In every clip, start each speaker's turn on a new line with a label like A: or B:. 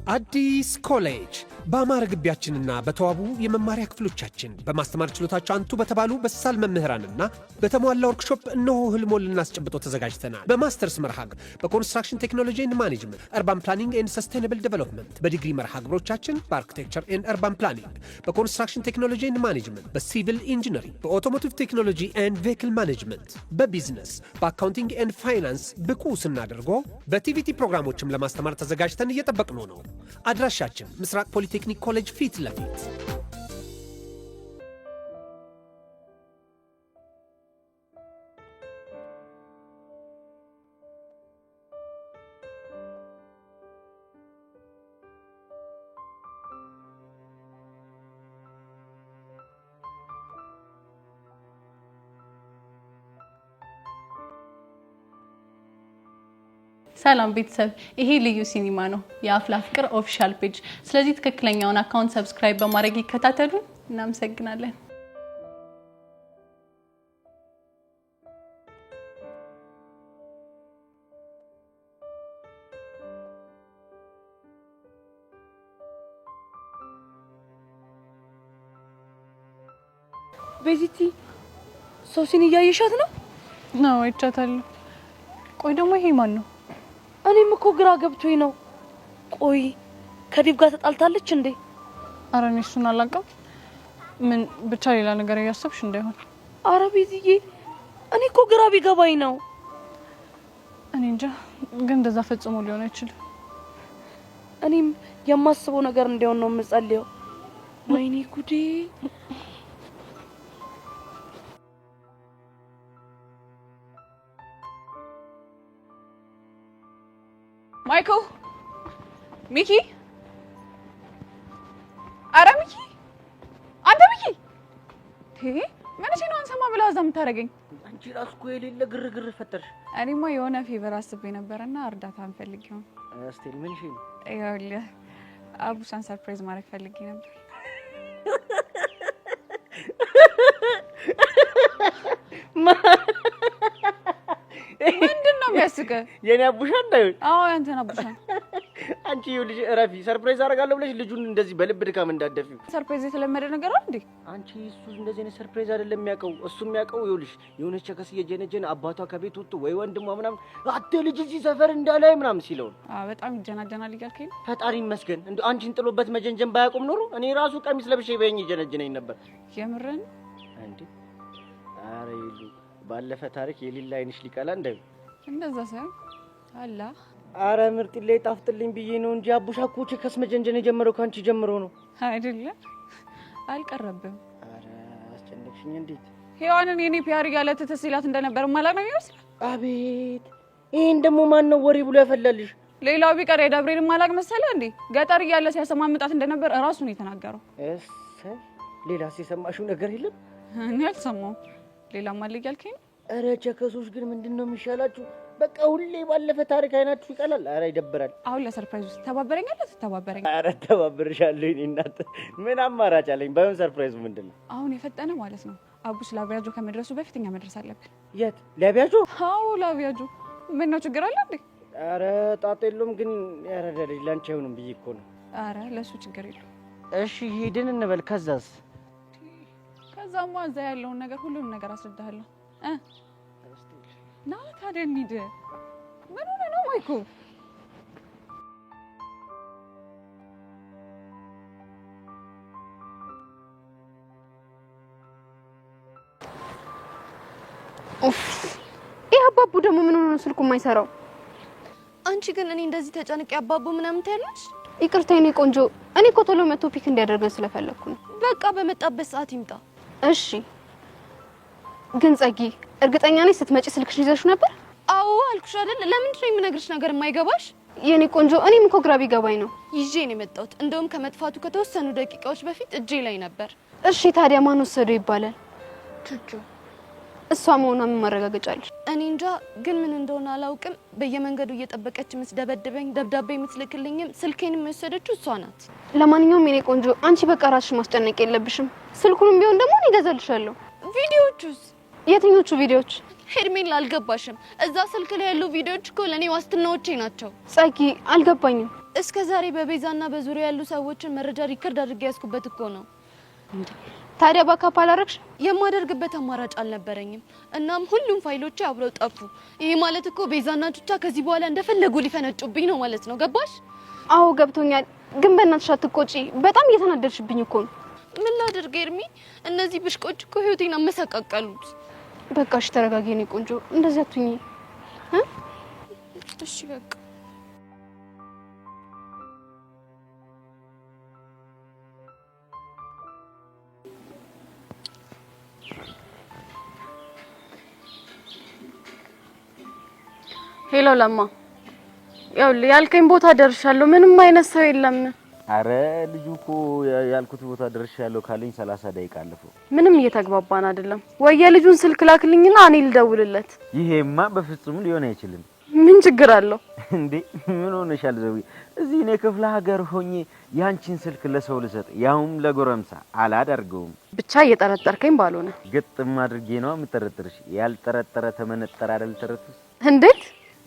A: አዲስ ኮሌጅ በአማረ ግቢያችንና በተዋቡ የመማሪያ ክፍሎቻችን በማስተማር ችሎታቸው አንቱ በተባሉ በሳል መምህራንና በተሟላ ወርክሾፕ እነሆ ህልሞን ልናስጨብጦ ተዘጋጅተናል። በማስተርስ መርሃ ግብር በኮንስትራክሽን ቴክኖሎጂ ኤንድ ማኔጅመንት፣ አርባን ፕላኒንግ ኤንድ ሰስቴናብል ዴቨሎፕመንት፣ በዲግሪ መርሃ ግብሮቻችን በአርኪቴክቸር ኤንድ አርባን ፕላኒንግ፣ በኮንስትራክሽን ቴክኖሎጂ ኤንድ ማኔጅመንት፣ በሲቪል ኢንጂነሪንግ፣ በኦቶሞቲቭ ቴክኖሎጂ ኤንድ ቬሂክል ማኔጅመንት፣ በቢዝነስ፣ በአካውንቲንግ ኤንድ ፋይናንስ ብቁ ስናደርጎ በቲቪቲ ፕሮግራሞችም ለማስተማር ተዘጋጅተን እየጠበቅን ነው። አድራሻችን ምስራቅ ፖሊቴክኒክ ኮሌጅ ፊት ለፊት።
B: ሰላም ቤተሰብ፣ ይሄ ልዩ ሲኒማ ነው የአፍላ ፍቅር ኦፊሻል ፔጅ። ስለዚህ ትክክለኛውን አካውንት ሰብስክራይብ በማድረግ ይከታተሉ። እናመሰግናለን።
C: ቤዚቲ ሶሲን እያየሻት ነው?
B: ነው አይቻታለሁ። ቆይ ደግሞ ይሄ ማን ነው?
C: እኔም እኮ ግራ ገብቶኝ ነው። ቆይ ከዲብ ጋር ተጣልታለች እንዴ?
B: ኧረ እኔ እሱን አላውቅም። ምን ብቻ ሌላ ነገር እያሰብሽ እንዳይሆን።
C: ኧረ ቤዚዬ እኔ እኮ ግራ ቢገባኝ ነው።
B: እኔ እንጃ፣ ግን እንደዛ ፈጽሞ ሊሆን አይችልም።
C: እኔም የማስበው ነገር እንዲሆን ነው የምጸልየው። ወይኔ ጉዴ!
B: ማይኮ፣ ሚኪ፣ አረ ሚኪ፣ አንተ ሚኪ፣ ምን አንሰማ ብላ እዛ የምታደርገኝ?
D: አንቺ ራስ እኮ የሌለ ግርግር ፈጠርሽ።
B: እኔማ የሆነ ፌቨር አስቤ ነበርና እርዳታ እንፈልጊው።
D: እስቲ ምን ሺ?
B: ይኸውልህ አቡሻን ሰርፕራይዝ ማድረግ ፈልጌ ነበር። ምንድነው የሚያስቀህ?
D: የኔ አቡሻ እንዳይሆን?
B: አዎ ያንተን አቡሻ።
D: አንቺ ልጅ እረፊ። ሰርፕራይዝ አደርጋለሁ ብለሽ ልጁን እንደዚህ በልብ ድካም እንዳትደፊው።
B: ሰርፕራይዝ የተለመደ ነገር አይደል?
D: አንቺ እሱ እንደዚህ አይነት ሰርፕራይዝ አይደለም የሚያውቀው። እሱ የሚያውቀው ይኸውልሽ የሆነች ቸከስ እየጀነጀነ አባቷ ከቤት ወጥቶ ወይ ወንድሟ ምናምን አተ ልጅ እዚህ ሰፈር እንዳላይ ምናምን ሲለው
B: በጣም ይጀናጀናል እያልከኝ?
D: ፈጣሪ ይመስገን እንዴ አንቺን ጥሎበት መጀንጀን ባያቆም ኖሮ እኔ ራሱ ቀሚስ ለብሼ በእኝ ይጀነጀነኝ ነበር።
B: የምርን
D: እንዴ? አረ ይሉ ባለፈ ታሪክ የሌላ አይንሽ ሊቀላ እንዳይ
B: እንደዛ ሳይሆን አላ
D: አረ ምርጥ ላይ ጣፍጥልኝ ብዬ ነው እንጂ አቡሻ እኮ ቸከስ መጀንጀን የጀመረው ካንቺ ጀምሮ ነው
B: አይደለ? አልቀረብም።
D: አረ አስጨነቅሽኝ። እንዴት
B: ሄዋንን የኔ ፒያር ያለ ተተሲላት እንደነበር ማላቅ ነው ይመስል።
D: አቤት! ይሄን ደግሞ ማን ነው ወሬ ብሎ ያፈላልሽ?
B: ሌላው ቢቀር የደብሬን ማላቅ መሰለ እንዴ? ገጠር እያለ ሲያሰማምጣት እንደነበር እራሱ ነው የተናገረው።
D: እሰይ! ሌላስ የሰማሽው ነገር የለም?
B: እኔ አልሰማሁም። ሌላ ማልቅ ያልከኝ?
D: አረ ቸከሶች ግን ምንድነው የሚሻላችሁ? በቃ ሁሌ ባለፈ ታሪክ አይናችሁ ይቀላል። አረ ይደብራል።
B: አሁን ለሰርፕራይዝ ተባበረኛለህ? ተባበረኝ።
D: አረ ተባብርሻለሁ። እኔ እናት ምን አማራጭ አለኝ? ባይሆን ሰርፕራይዙ ምንድነው?
B: አሁን የፈጠነ ማለት ነው። አቡሽ ላቪያጆ ከመድረሱ በፊት እኛ መድረስ አለብን።
D: የት ላቪያጆ?
B: አዎ ላቪያጆ። ምን ነው ችግር አለ እንዴ?
D: አረ ጣጣ የለውም። ግን ያረዳል ላንቺ አይሆንም ብዬ እኮ ነው።
B: አረ ለሱ ችግር የለውም።
D: እሺ ሄድን እንበል። ከዛስ?
B: ከዛማ እዛ ያለውን ነገር ሁሉንም ነገር አስረዳሃለሁ። ና ታዲያ እንሂድ። ምን ሆነ ነው ማይኮ?
E: ይሄ አባቡ ደግሞ ምን ሆነ ስልኩ የማይሰራው?
F: አንቺ ግን እኔ እንደዚህ ተጨንቄ አባቡ ምናምን ታያለሽ?
E: ይቅርታ የኔ ቆንጆ፣ እኔ እኮ ቶሎ መጥቶ ፒክ እንዲያደርገን ስለፈለኩ ነው።
F: በቃ በመጣበት ሰዓት ይምጣ።
E: እሺ ግን ጸጊ፣ እርግጠኛ ነኝ ስትመጪ ስልክሽ ይዘሽ ነበር?
F: አዎ አልኩሽ አይደል? ለምንድን ነው የምነግርሽ ነገር የማይገባሽ?
E: የኔ ቆንጆ፣ እኔም እኮ ግራ ቢገባኝ ነው
F: ይዤ ነው የመጣሁት። እንደውም ከመጥፋቱ ከተወሰኑ ደቂቃዎች በፊት እጄ ላይ ነበር።
E: እሺ ታዲያ ማን ወሰደው ይባላል?
F: ቹቹ።
E: እሷ መሆኗን ምን ማረጋገጫ አለሽ?
F: እኔ እንጃ፣ ግን ምን እንደሆነ አላውቅም። በየመንገዱ እየጠበቀች ምስደበድበኝ፣ ደብዳቤ የምትልክልኝም ስልኬንም የወሰደችው እሷ ናት።
E: ለማንኛውም የኔ ቆንጆ፣ አንቺ በቃ ራስሽ ማስጨነቅ የለብሽም። ስልኩንም ቢሆን ደግሞ እኔ እገዛልሻለሁ።
F: ቪዲዮቹስ?
E: የትኞቹ ቪዲዮዎች?
F: ሄርሜላ አልገባሽም? እዛ ስልክ ላይ ያሉ ቪዲዮዎች እኮ ለኔ ዋስትናዎቼ ናቸው።
E: ጸጊ አልገባኝም።
F: እስከ ዛሬ በቤዛና በዙሪያ ያሉ ሰዎችን መረጃ ሪከርድ አድርጌ ያስኩበት እኮ ነው።
E: ታዲያ ባካፕ አላረግሽ?
F: የማደርግበት አማራጭ አልነበረኝም። እናም ሁሉም ፋይሎቼ አብረው ጠፉ። ይሄ ማለት እኮ ቤዛና ቹቻ ከዚህ በኋላ እንደፈለጉ ሊፈነጩብኝ ነው ማለት ነው። ገባሽ?
E: አዎ ገብቶኛል። ግን በእናትሽ አትቆጪ። በጣም እየተናደድሽብኝ እኮ ነው።
F: ምን ላድርግ ኤርሚ? እነዚህ ብሽቆች እኮ ህይወቴን አመሰቃቀሉት።
E: በቃ እሺ ተረጋጊ የኔ ቆንጆ። እንደዚህ አትሁኚ።
F: እሺ በቃ
B: ሄሎ ለማ፣ ያው ያልከኝ ቦታ ደርሻለሁ። ምንም አይነት ሰው የለም።
D: አረ ልጁ እኮ ያልኩት ቦታ ደርሻለሁ ካለኝ 30 ደቂቃ አለፈው።
B: ምንም እየተግባባን አይደለም። ወይ የልጁን ስልክ ላክልኝና እኔ ልደውልለት።
D: ይሄማ በፍጹም ሊሆን አይችልም።
B: ምን ችግር አለው
D: እንዴ? ምን ሆነሻል ዘዊ? እዚህ እኔ ክፍለ ሀገር ሆኜ ያንቺን ስልክ ለሰው ልሰጥ ያውም ለጎረምሳ አላደርገውም።
B: ብቻ እየጠረጠርከኝ ባልሆነ
D: ግጥም አድርጌ ነው የምጠረጥርሽ። ያልጠረጠረ ተመነጠረ አይደል ተረቱስ?
B: እንዴት?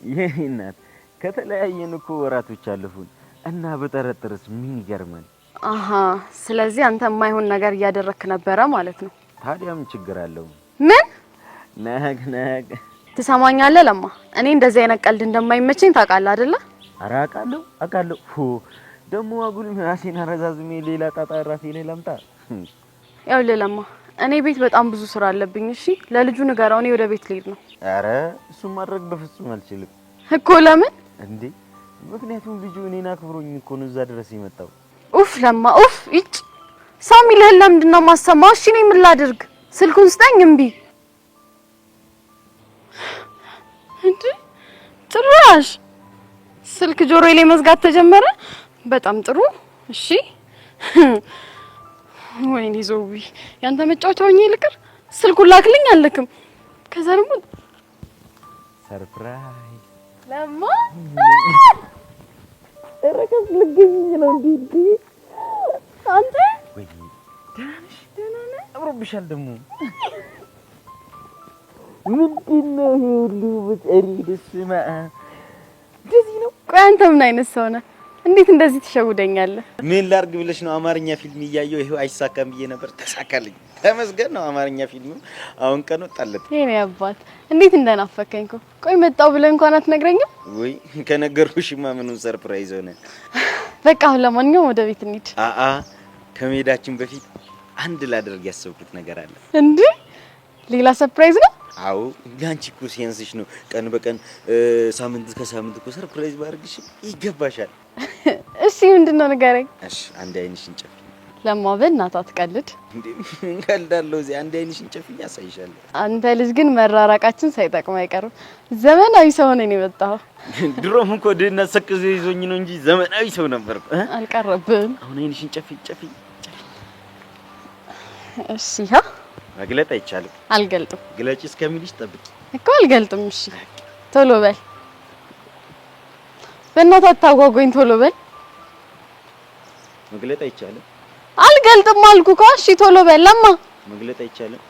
D: ይሄ እናት ከተለያየን እኮ ወራቶች አለፉን እና በጠረጥርስ ምን ይገርማል?
B: አሃ፣ ስለዚህ አንተ የማይሆን ነገር እያደረክ ነበረ ማለት ነው።
D: ታዲያ ምን ችግር አለው?
B: ምን
D: ነግ
B: ትሰማኛለህ ለማ? እኔ እንደዚህ አይነት ቀልድ እንደማይመቸኝ ታውቃለህ አይደለ?
D: ኧረ አውቃለሁ። ደግሞ አጉል ራሴን አረዛዝሜ ሌላ ጣጣ ራሴ ላይ ላምጣ።
B: ያው ለማ እኔ ቤት በጣም ብዙ ስራ አለብኝ። እሺ ለልጁ ንገረው፣ እኔ ወደ ቤት ልሄድ ነው።
D: ኧረ እሱን ማድረግ በፍጹም አልችልም
B: እኮ። ለምን
D: እንዴ? ምክንያቱም ልጁ እኔን አክብሮኝ እኮ ነው እዛ ድረስ የመጣው።
B: ኡፍ ለማ ኡፍ። እጭ ሰው የሚልህን ለምንድን ነው የማሰማው? እሺ እኔ ምን ላድርግ? ስልኩን ስጠኝ። እምቢ እንዴ? ጭራሽ ስልክ ጆሮዬ ላይ መዝጋት ተጀመረ። በጣም ጥሩ። እሺ ወይኔ ዞቢ፣ ያንተ መጫወቻ ሆኜ ልቅር። ስልኩን ላክልኝ አልልክም። ከዛ ደግሞ
D: ሰርፕራይዝ
B: ለማ
D: እረከስ ልግኝ ነው እንዴ?
B: አንተ
D: ወይ ደህና ነህ? አምሮብሻል ደግሞ። ምንድነው ይሄ ሁሉ በጨሪ ደስማ? እንደዚህ ነው።
B: ቆይ አንተ ምን አይነት ሰው ነህ? እንዴት እንደዚህ ትሸውደኛለህ?
G: ምን ላርግ ብለሽ ነው? አማርኛ ፊልም እያየሁ ይሄው አይሳካም ብዬ ነበር፣ ተሳካልኝ። ተመስገን ነው። አማርኛ ፊልም አሁን ቀን ወጣለት።
B: የኔ አባት እንዴት እንደናፈከኝ እኮ። ቆይ መጣው ብለህ እንኳን አትነግረኝም?
G: ወይ ከነገርኩሽማ ምኑን ሰርፕራይዝ ሆነ።
B: በቃ አሁን ለማንኛውም ወደ ቤት እንሂድ።
G: ከመሄዳችን በፊት አንድ ላደርግ ያሰብኩት ነገር አለ።
B: እንዴ ሌላ ሰርፕራይዝ ነው?
G: አዎ ያንቺ እኮ ሲያንስሽ ነው። ቀን በቀን ሳምንት ከሳምንት እኮ ሰርፕራይዝ ባርግሽ ይገባሻል።
B: እሺ ምንድነው ንገረኝ።
G: እሺ አንድ አይንሽን ጨፍኝ።
B: ለማ በእናትህ አትቀልድ።
G: እንዴ እንቀልዳለሁ። እዚህ አንድ አይንሽን ጨፍኝ ያሳይሻለሁ።
B: አንተ ልጅ ግን መራራቃችን ሳይጠቅም አይቀርም። ዘመናዊ ሰው ነኝ የመጣኸው።
G: ድሮም እኮ ድህነት ሰቅዞ ይዞኝ ነው እንጂ ዘመናዊ ሰው ነበርኩ።
B: አልቀረብህም።
G: አሁን አይንሽን ጨፍኝ።
B: እሺ
G: መግለጥ አይቻልም።
B: አልገልጥም።
G: ግለጪ እስከሚልሽ ጠብቂ
B: እኮ አልገልጥም። እሺ ቶሎ በል በእናትህ አታጓጓኝ። ቶሎ በል።
G: መግለጥ አይቻልም።
B: አልገልጥም አልኩህ እኮ። እሺ ቶሎ በል። ለማ
G: መግለጥ አይቻልም።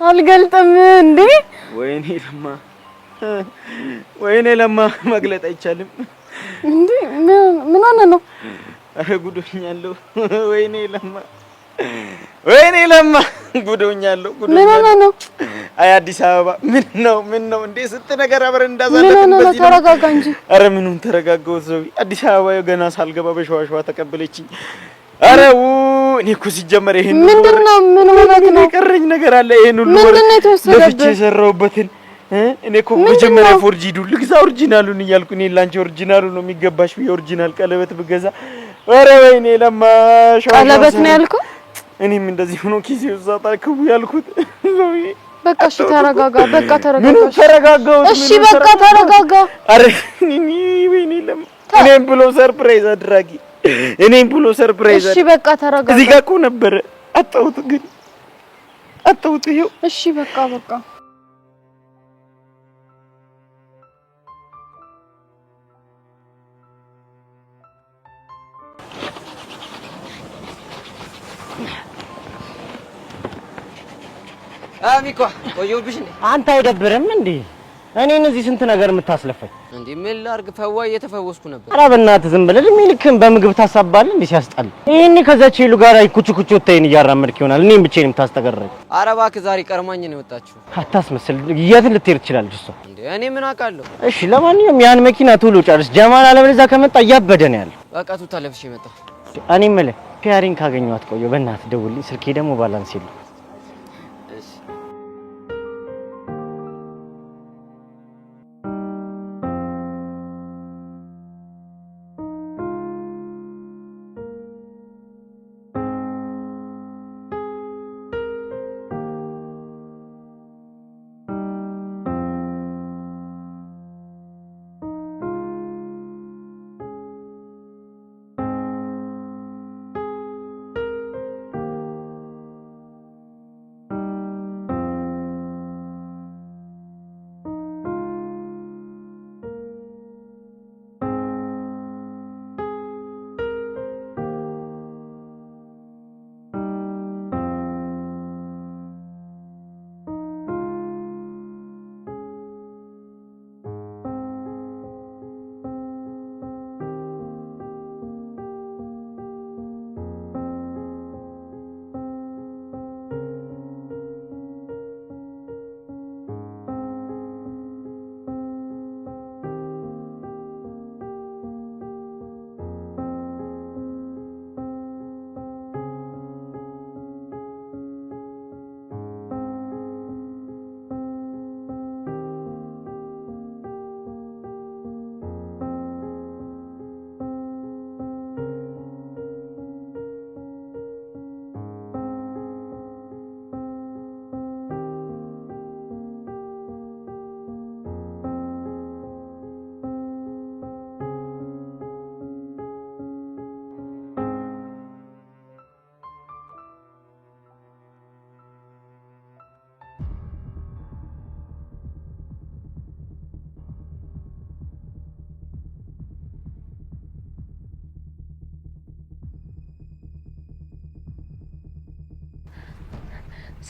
B: አልገልጥም እንዴ?
G: ወይኔ ለማ መግለጥ አይቻልም
B: እንዴ? ምን ሆነ ነው?
G: አረ ጉዶኛለሁ። ወይኔ ለማ ጉዶኛለሁ።
B: ምን ሆነ ነው?
G: አይ አዲስ አበባ ምን ነው እንዴ? ስንት ነገር አብረን እንዳሳለፍን
B: በዚህ ነው። ተረጋጋ እንጂ።
G: አረ ምኑን ተረጋጋው? ሰው አዲስ አበባ ገና ሳልገባ በሸዋሸዋ ተቀበለችኝ። አረ እኔ እኮ ሲጀመር ይሄን
B: ምንድነው? ምን ሆነህ ነው?
G: የቀረኝ ነገር አለ። ይሄን ሁሉ
B: ምንድነው የተወሰደብህ?
G: ለፍቼ የሰራሁበትን እኔ እኮ መጀመሪያ ፎርጂዱ ልግዛ ኦሪጂናሉን እያልኩ እኔ ላንቺ ኦሪጂናሉ ነው የሚገባሽ ብዬ ኦሪጂናል ቀለበት ብገዛ፣ አረ ወይኔ ለማ
B: ቀለበት ነው ያልኩት።
G: እኔም እንደዚህ ሆኖ ኪሴ ውስጥ አጣልኩ ያልኩት።
B: በቃ እሺ ተረጋጋ። በቃ ተረጋጋ።
G: ምን ተረጋጋው?
B: እሺ በቃ ተረጋጋ።
G: አረ ወይኔ ለማ እኔም ብሎ ሰርፕራይዝ አድራጊ፣ እኔም ብሎ ሰርፕራይዝ።
B: እሺ በቃ ተረጋጋ።
G: እዚህ ጋር እኮ ነበረ አጣሁት፣ ግን አጣሁት። ይሄው
B: እሺ በቃ
H: አሚኮ ቆየሁብሽ እንዴ?
D: አንተ አይደብርም እንዴ? እኔን እዚህ ስንት ነገር የምታስለፈኝ
H: እንዴ? ምን ላርግ? ፈዋይ እየተፈወስኩ ነበር።
D: ኧረ በእናትህ ዝም ብለህ ሚልክም በምግብ ታሳባለህ እንዴ? ሲያስጠላ። ይሄኔ ከዛች ሄሉ ጋር ኩቹ ወተይን እያራመድክ ይሆናል። እኔም ብቻዬን የምታስጠገረኝ።
H: ኧረ እባክህ ዛሬ ቀርማኝ ነው የወጣችው።
D: አታስመስል። የት ልትሄድ ትችላለች እሷ?
H: እንዴ እኔ ምን አውቃለሁ?
D: እሺ ለማንኛውም ያን መኪና ቶሎ ጨርስ። ጀማል አለበለዚያ ከመጣ እያበደ ነው ያለው።
H: በቃ ቱታ ለብሼ መጣ።
D: እኔ የምልህ ፒያሪን ካገኘኋት ቆየሁ። በእናትህ ደውልልኝ። ስልኬ ደግሞ ባላንስ የለውም።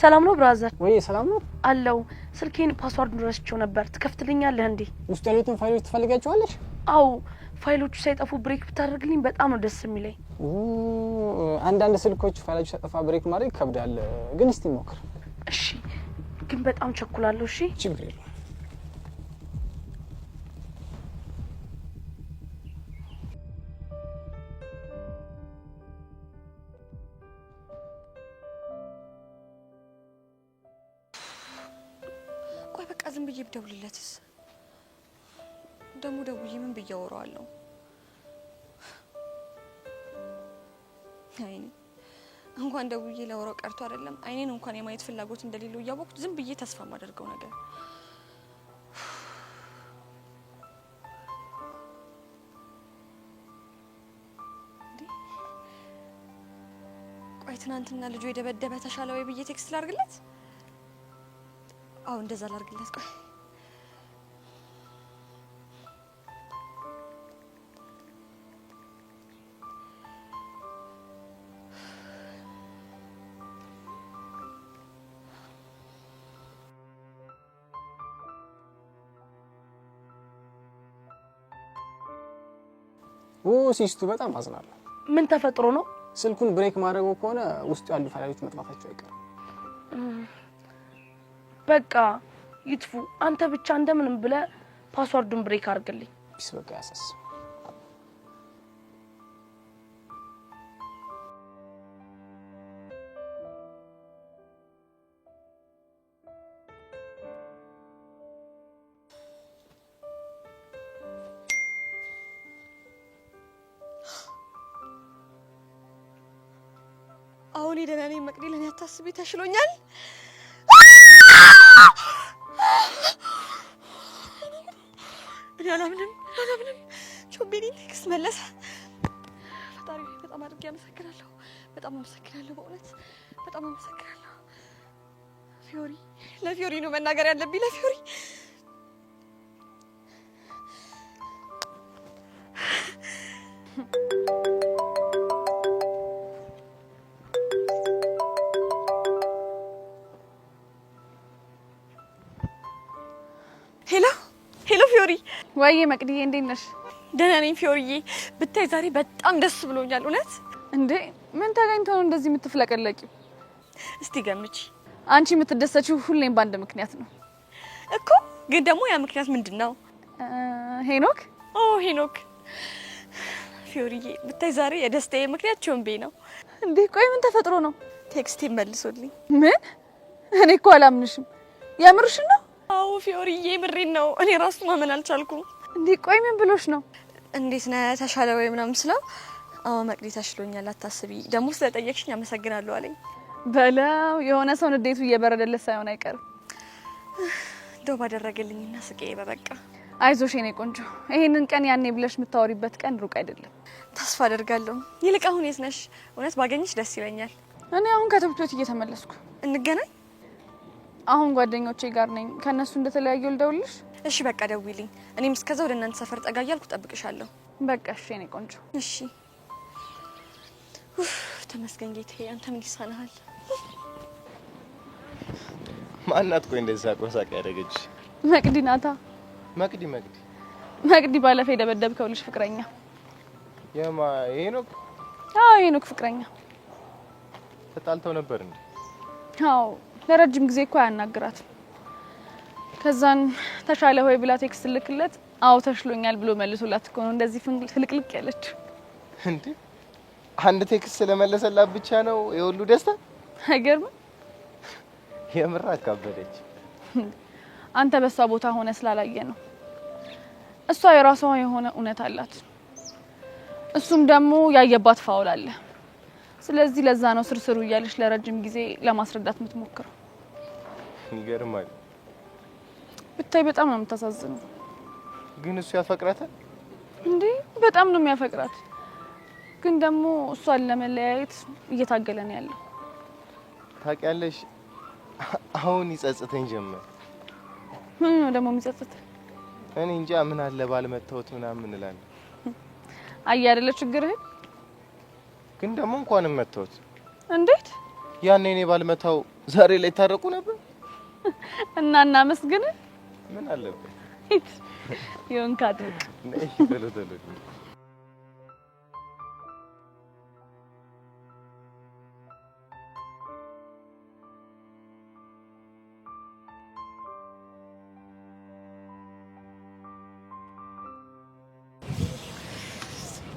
C: ሰላም ነው ብራዘር?
I: ወይ ሰላም ነው
C: አለው። ስልኬን ፓስወርድ ረስቼው ነበር። ትከፍትልኛለህ እንዴ?
I: ውስጥ ያሉትን ፋይሎች ትፈልጋቸዋለሽ?
C: አው ፋይሎቹ ሳይጠፉ ብሬክ ብታደርግልኝ በጣም ነው ደስ የሚለኝ።
I: አንዳንድ ስልኮች ፋይሎች ሳይጠፋ ብሬክ ማድረግ ይከብዳል፣ ግን እስቲ ሞክር።
C: እሺ፣ ግን በጣም ቸኩላለሁ። እሺ፣
I: ችግር የለውም።
F: ቆይ በቃ ዝም ብዬ ብደውልለትስ? ደሞ ደውዬ ምን ብዬ አወራዋለሁ? አይኔ እንኳን ደውዬ ላወራው ቀርቶ አይደለም አይኔን እንኳን የማየት ፍላጎት እንደሌለው እያወቅኩ ዝም ብዬ ተስፋ ማደርገው ነገር። ቆይ ትናንትና ልጁ የደበደበ ተሻለ ወይ ብዬ ቴክስት ላርግለት? አው እንደዛ ላርግለት። ቆይ
I: ሲስቱ በጣም አዝናለሁ።
C: ምን ተፈጥሮ ነው?
I: ስልኩን ብሬክ ማድረጉ ከሆነ ውስጡ ያሉ ፋይሎች መጥፋታቸው አይቀርም።
C: በቃ ይጥፉ። አንተ ብቻ እንደምንም ብለህ ፓስወርዱን ብሬክ አድርግልኝ።
I: ቢስ በቃ ያሳስ
F: አሁን ደህና ነኝ መቅዲ፣ ለኔ አታስቢ፣ ተሽሎኛል። እኔ አላምንም ቾቤኒ ቴክስት መለሰ። ፈጣሪ በጣም አድርጌ አመሰግናለሁ። በጣም አመሰግናለሁ፣ በእውነት በጣም አመሰግናለሁ። ፊዮሪ፣ ለፊዮሪ ነው መናገር ያለብኝ፣ ለፊዮሪ። ሄሎ
J: ፊዮሪ
B: ወይ መቅዲዬ እንዴት ነሽ?
J: ደህና ነኝ ፊዮሪዬ። ብታይ ዛሬ በጣም ደስ ብሎኛል። እውነት
B: እንዴ ምን ተገኝተው ነው እንደዚህ የምትፍለቀለቂው?
J: እስቲ ገምቺ።
B: አንቺ የምትደሰችው ሁሌም በአንድ ምክንያት ነው
J: እኮ። ግን ደግሞ ያ ምክንያት ምንድነው?
B: ሄኖክ።
J: ኦ ሄኖክ። ፊዮሪዬ ብታይ ዛሬ የደስታዬ ምክንያት ቾምቤ ነው።
B: እንዴ ቆይ ምን ተፈጥሮ ነው?
J: ቴክስት መልሶልኝ።
B: ምን? እኔ እኮ አላምንሽም። የምርሽን ነው?
J: አዎ ፊዮሪዬ ምሬን ነው። እኔ ራሱ ማመን አልቻልኩም።
B: እንዴ ቆይ ምን ብሎሽ ነው?
J: እንዴት ነህ ተሻለ ወይ ምናምን ስለው አዎ መቅዲ ተሽሎኛል አታስቢ፣ ደግሞ ስለጠየቅሽኝ አመሰግናለሁ አለኝ።
B: በለው የሆነ ሰው ንዴቱ እየበረደለት ሳይሆን አይቀርም።
J: እንደው ባደረገልኝና ስቄ በበቃ።
B: አይዞሽ የኔ ቆንጆ፣ ይሄንን ቀን ያኔ ብለሽ የምታወሪበት ቀን ሩቅ አይደለም።
J: ተስፋ አደርጋለሁ። ይልቅ አሁን የት ነሽ? እውነት ባገኝሽ ደስ ይለኛል።
B: እኔ አሁን ከትምህርት ቤት እየተመለስኩ።
J: እንገናኝ?
B: አሁን ጓደኞቼ ጋር ነኝ። ከነሱ እንደተለያዩ ልደውልሽ?
J: እሺ በቃ ደውይልኝ። እኔም እስከዛ ወደ እናንተ ሰፈር ጠጋ እያልኩ ጠብቅሻለሁ።
B: በቃ እሺ የኔ ቆንጆ።
J: እሺ። ተመስገን ጌታዬ፣ አንተ ምን ይሳናሃል?
K: ማናት ቆይ እንደዛ ቆሳቅ ያደረገች?
B: መቅዲ ናታ።
K: መቅዲ
B: መቅዲ ባለፈው የደበደብከው ልጅ ፍቅረኛ።
K: የማ ሄኖክ?
B: አዎ ሄኖክ ፍቅረኛ።
K: ተጣልተው ነበር እንዴ?
B: አዎ ለረጅም ጊዜ እኮ አያናግራትም። ከዛን ተሻለ ሆይ ብላ ቴክስት ልክለት አዎ ተሽሎኛል ብሎ መልሶላት እኮ ነው እንደዚህ ፍልቅልቅ ያለች።
K: እንዴ አንድ ቴክስት ስለመለሰላት ብቻ ነው የሁሉ ደስታ?
B: አይገርምም?
K: የምር አካበደች።
B: አንተ በሷ ቦታ ሆነ ስላላየ ነው። እሷ የራሷ የሆነ እውነት አላት፣ እሱም ደግሞ ያየባት ፋውል አለ። ስለዚህ ለዛ ነው ስርስሩ እያለች ለረጅም ጊዜ ለማስረዳት የምትሞክረው።
K: ይገርማል።
B: ብታይ በጣም ነው የምታሳዝነው።
K: ግን እሱ ያፈቅራታል
B: እንዴ? በጣም ነው የሚያፈቅራት። ግን ደግሞ እሷን ለመለያየት እየታገለ ነው ያለው።
K: ታውቂያለሽ፣ አሁን ይጸጽተኝ ጀመር።
B: ምን ነው ደግሞ የሚጸጽት?
K: እኔ እንጃ ምን አለ ባልመታወት ምናምን እላለሁ።
B: አይ አይደለ ችግርህ።
K: ግን ደግሞ እንኳንም መታወት።
B: እንዴት?
K: ያኔ እኔ ባልመታው ዛሬ ላይ ታረቁ ነበር።
B: እና እናመስግን።
K: ምን አለበት?
B: ይሁን ካድርግ።
K: ነይ ተለተለ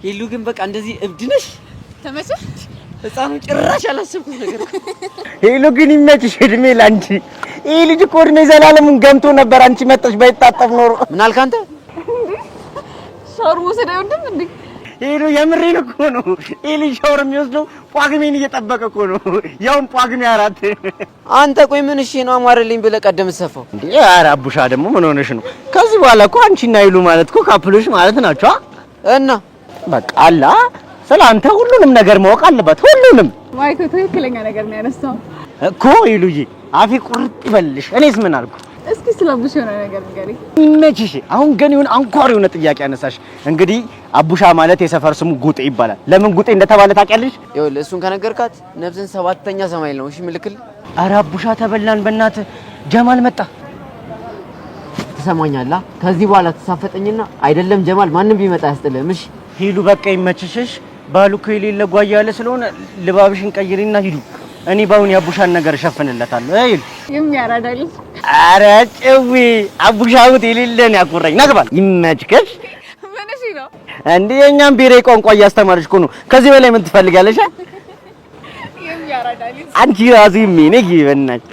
H: ሄሉ ግን በቃ እንደዚህ እብድ ነሽ?
B: ተመቸህ?
H: ህፃኑ ጭራሽ አላሰብኩት ነገር።
G: ሄሉ ግን ይመችሽ፣ እድሜ ላንቺ። ይሄ ልጅ እኮ እድሜ ዘላለምን ገምቶ ነበር። አንቺ መጣሽ ባይጣጣፍ ኖሮ።
H: ምን አልክ አንተ?
B: ሻወር መውሰድ አይወድም እንዴ?
G: ሄሉ የምሬን እኮ ነው። ይሄ ልጅ ሻወር የሚወስደው ጳጉሜን እየጠበቀ እኮ ነው። ያውም ጳጉሜ 4።
H: አንተ ቆይ ምን እሺ ነው አማረልኝ ብለህ ቀደም ሰፋው
G: እንዴ? ኧረ አቡሻ ደግሞ ምን ሆነሽ ነው? ከዚህ በኋላ እኮ አንቺና ሄሉ ማለት እኮ ካፕሎች ማለት ናቸው።
H: እና
G: በቃ አላ ስላንተ ሁሉንም ነገር ማወቅ አለባት። ሁሉንም
B: ማይኮ ትክክለኛ ነገር ነው ያነሳው
G: እኮ ሄሉዬ። አፌ ቁርጥ ይበልሽ። እኔስ ምን አልኩ?
B: እስኪ ስለብሽ የሆነ ነገር ንገሪኝ።
G: መችሽ አሁን ግን ይሁን አንኳር የሆነ ጥያቄ አነሳሽ። እንግዲህ አቡሻ ማለት የሰፈር ስሙ ጉጤ ይባላል። ለምን ጉጤ እንደተባለ ታውቂያለሽ?
H: ይኸውልህ እሱን ከነገርካት ነፍስን 7ኛ ሰማይ ነው። እሺ ምልክል።
G: ኧረ አቡሻ ተበላን በእናትህ። ጀማል መጣ።
H: ትሰማኛለህ? ከዚህ በኋላ ተሳፈጠኝና አይደለም ጀማል ማንም ቢመጣ ያስጥልህም። እሺ
G: ሂዱ በቃ ይመችሽሽ። ባሉ እኮ የሌለ ጓያ ያለ ስለሆነ ልባብሽን ቀይሪና ሂዱ። እኔ ባሁን የአቡሻን ነገር እሸፍንለታለሁ። አይል
B: የሚያራዳል።
G: ኧረ ጭዊ አቡሻውት የሌለን ያቆረኝ ነግባል። ይመችከሽ።
B: ምን እሺ ነው
G: እንዴ? የኛም ብሔራዊ ቋንቋ እያስተማርሽ እኮ ነው። ከዚህ በላይ ምን ትፈልጋለሽ?
B: የሚያራዳል።
G: አንቺ ራሱ ምን ይበናች።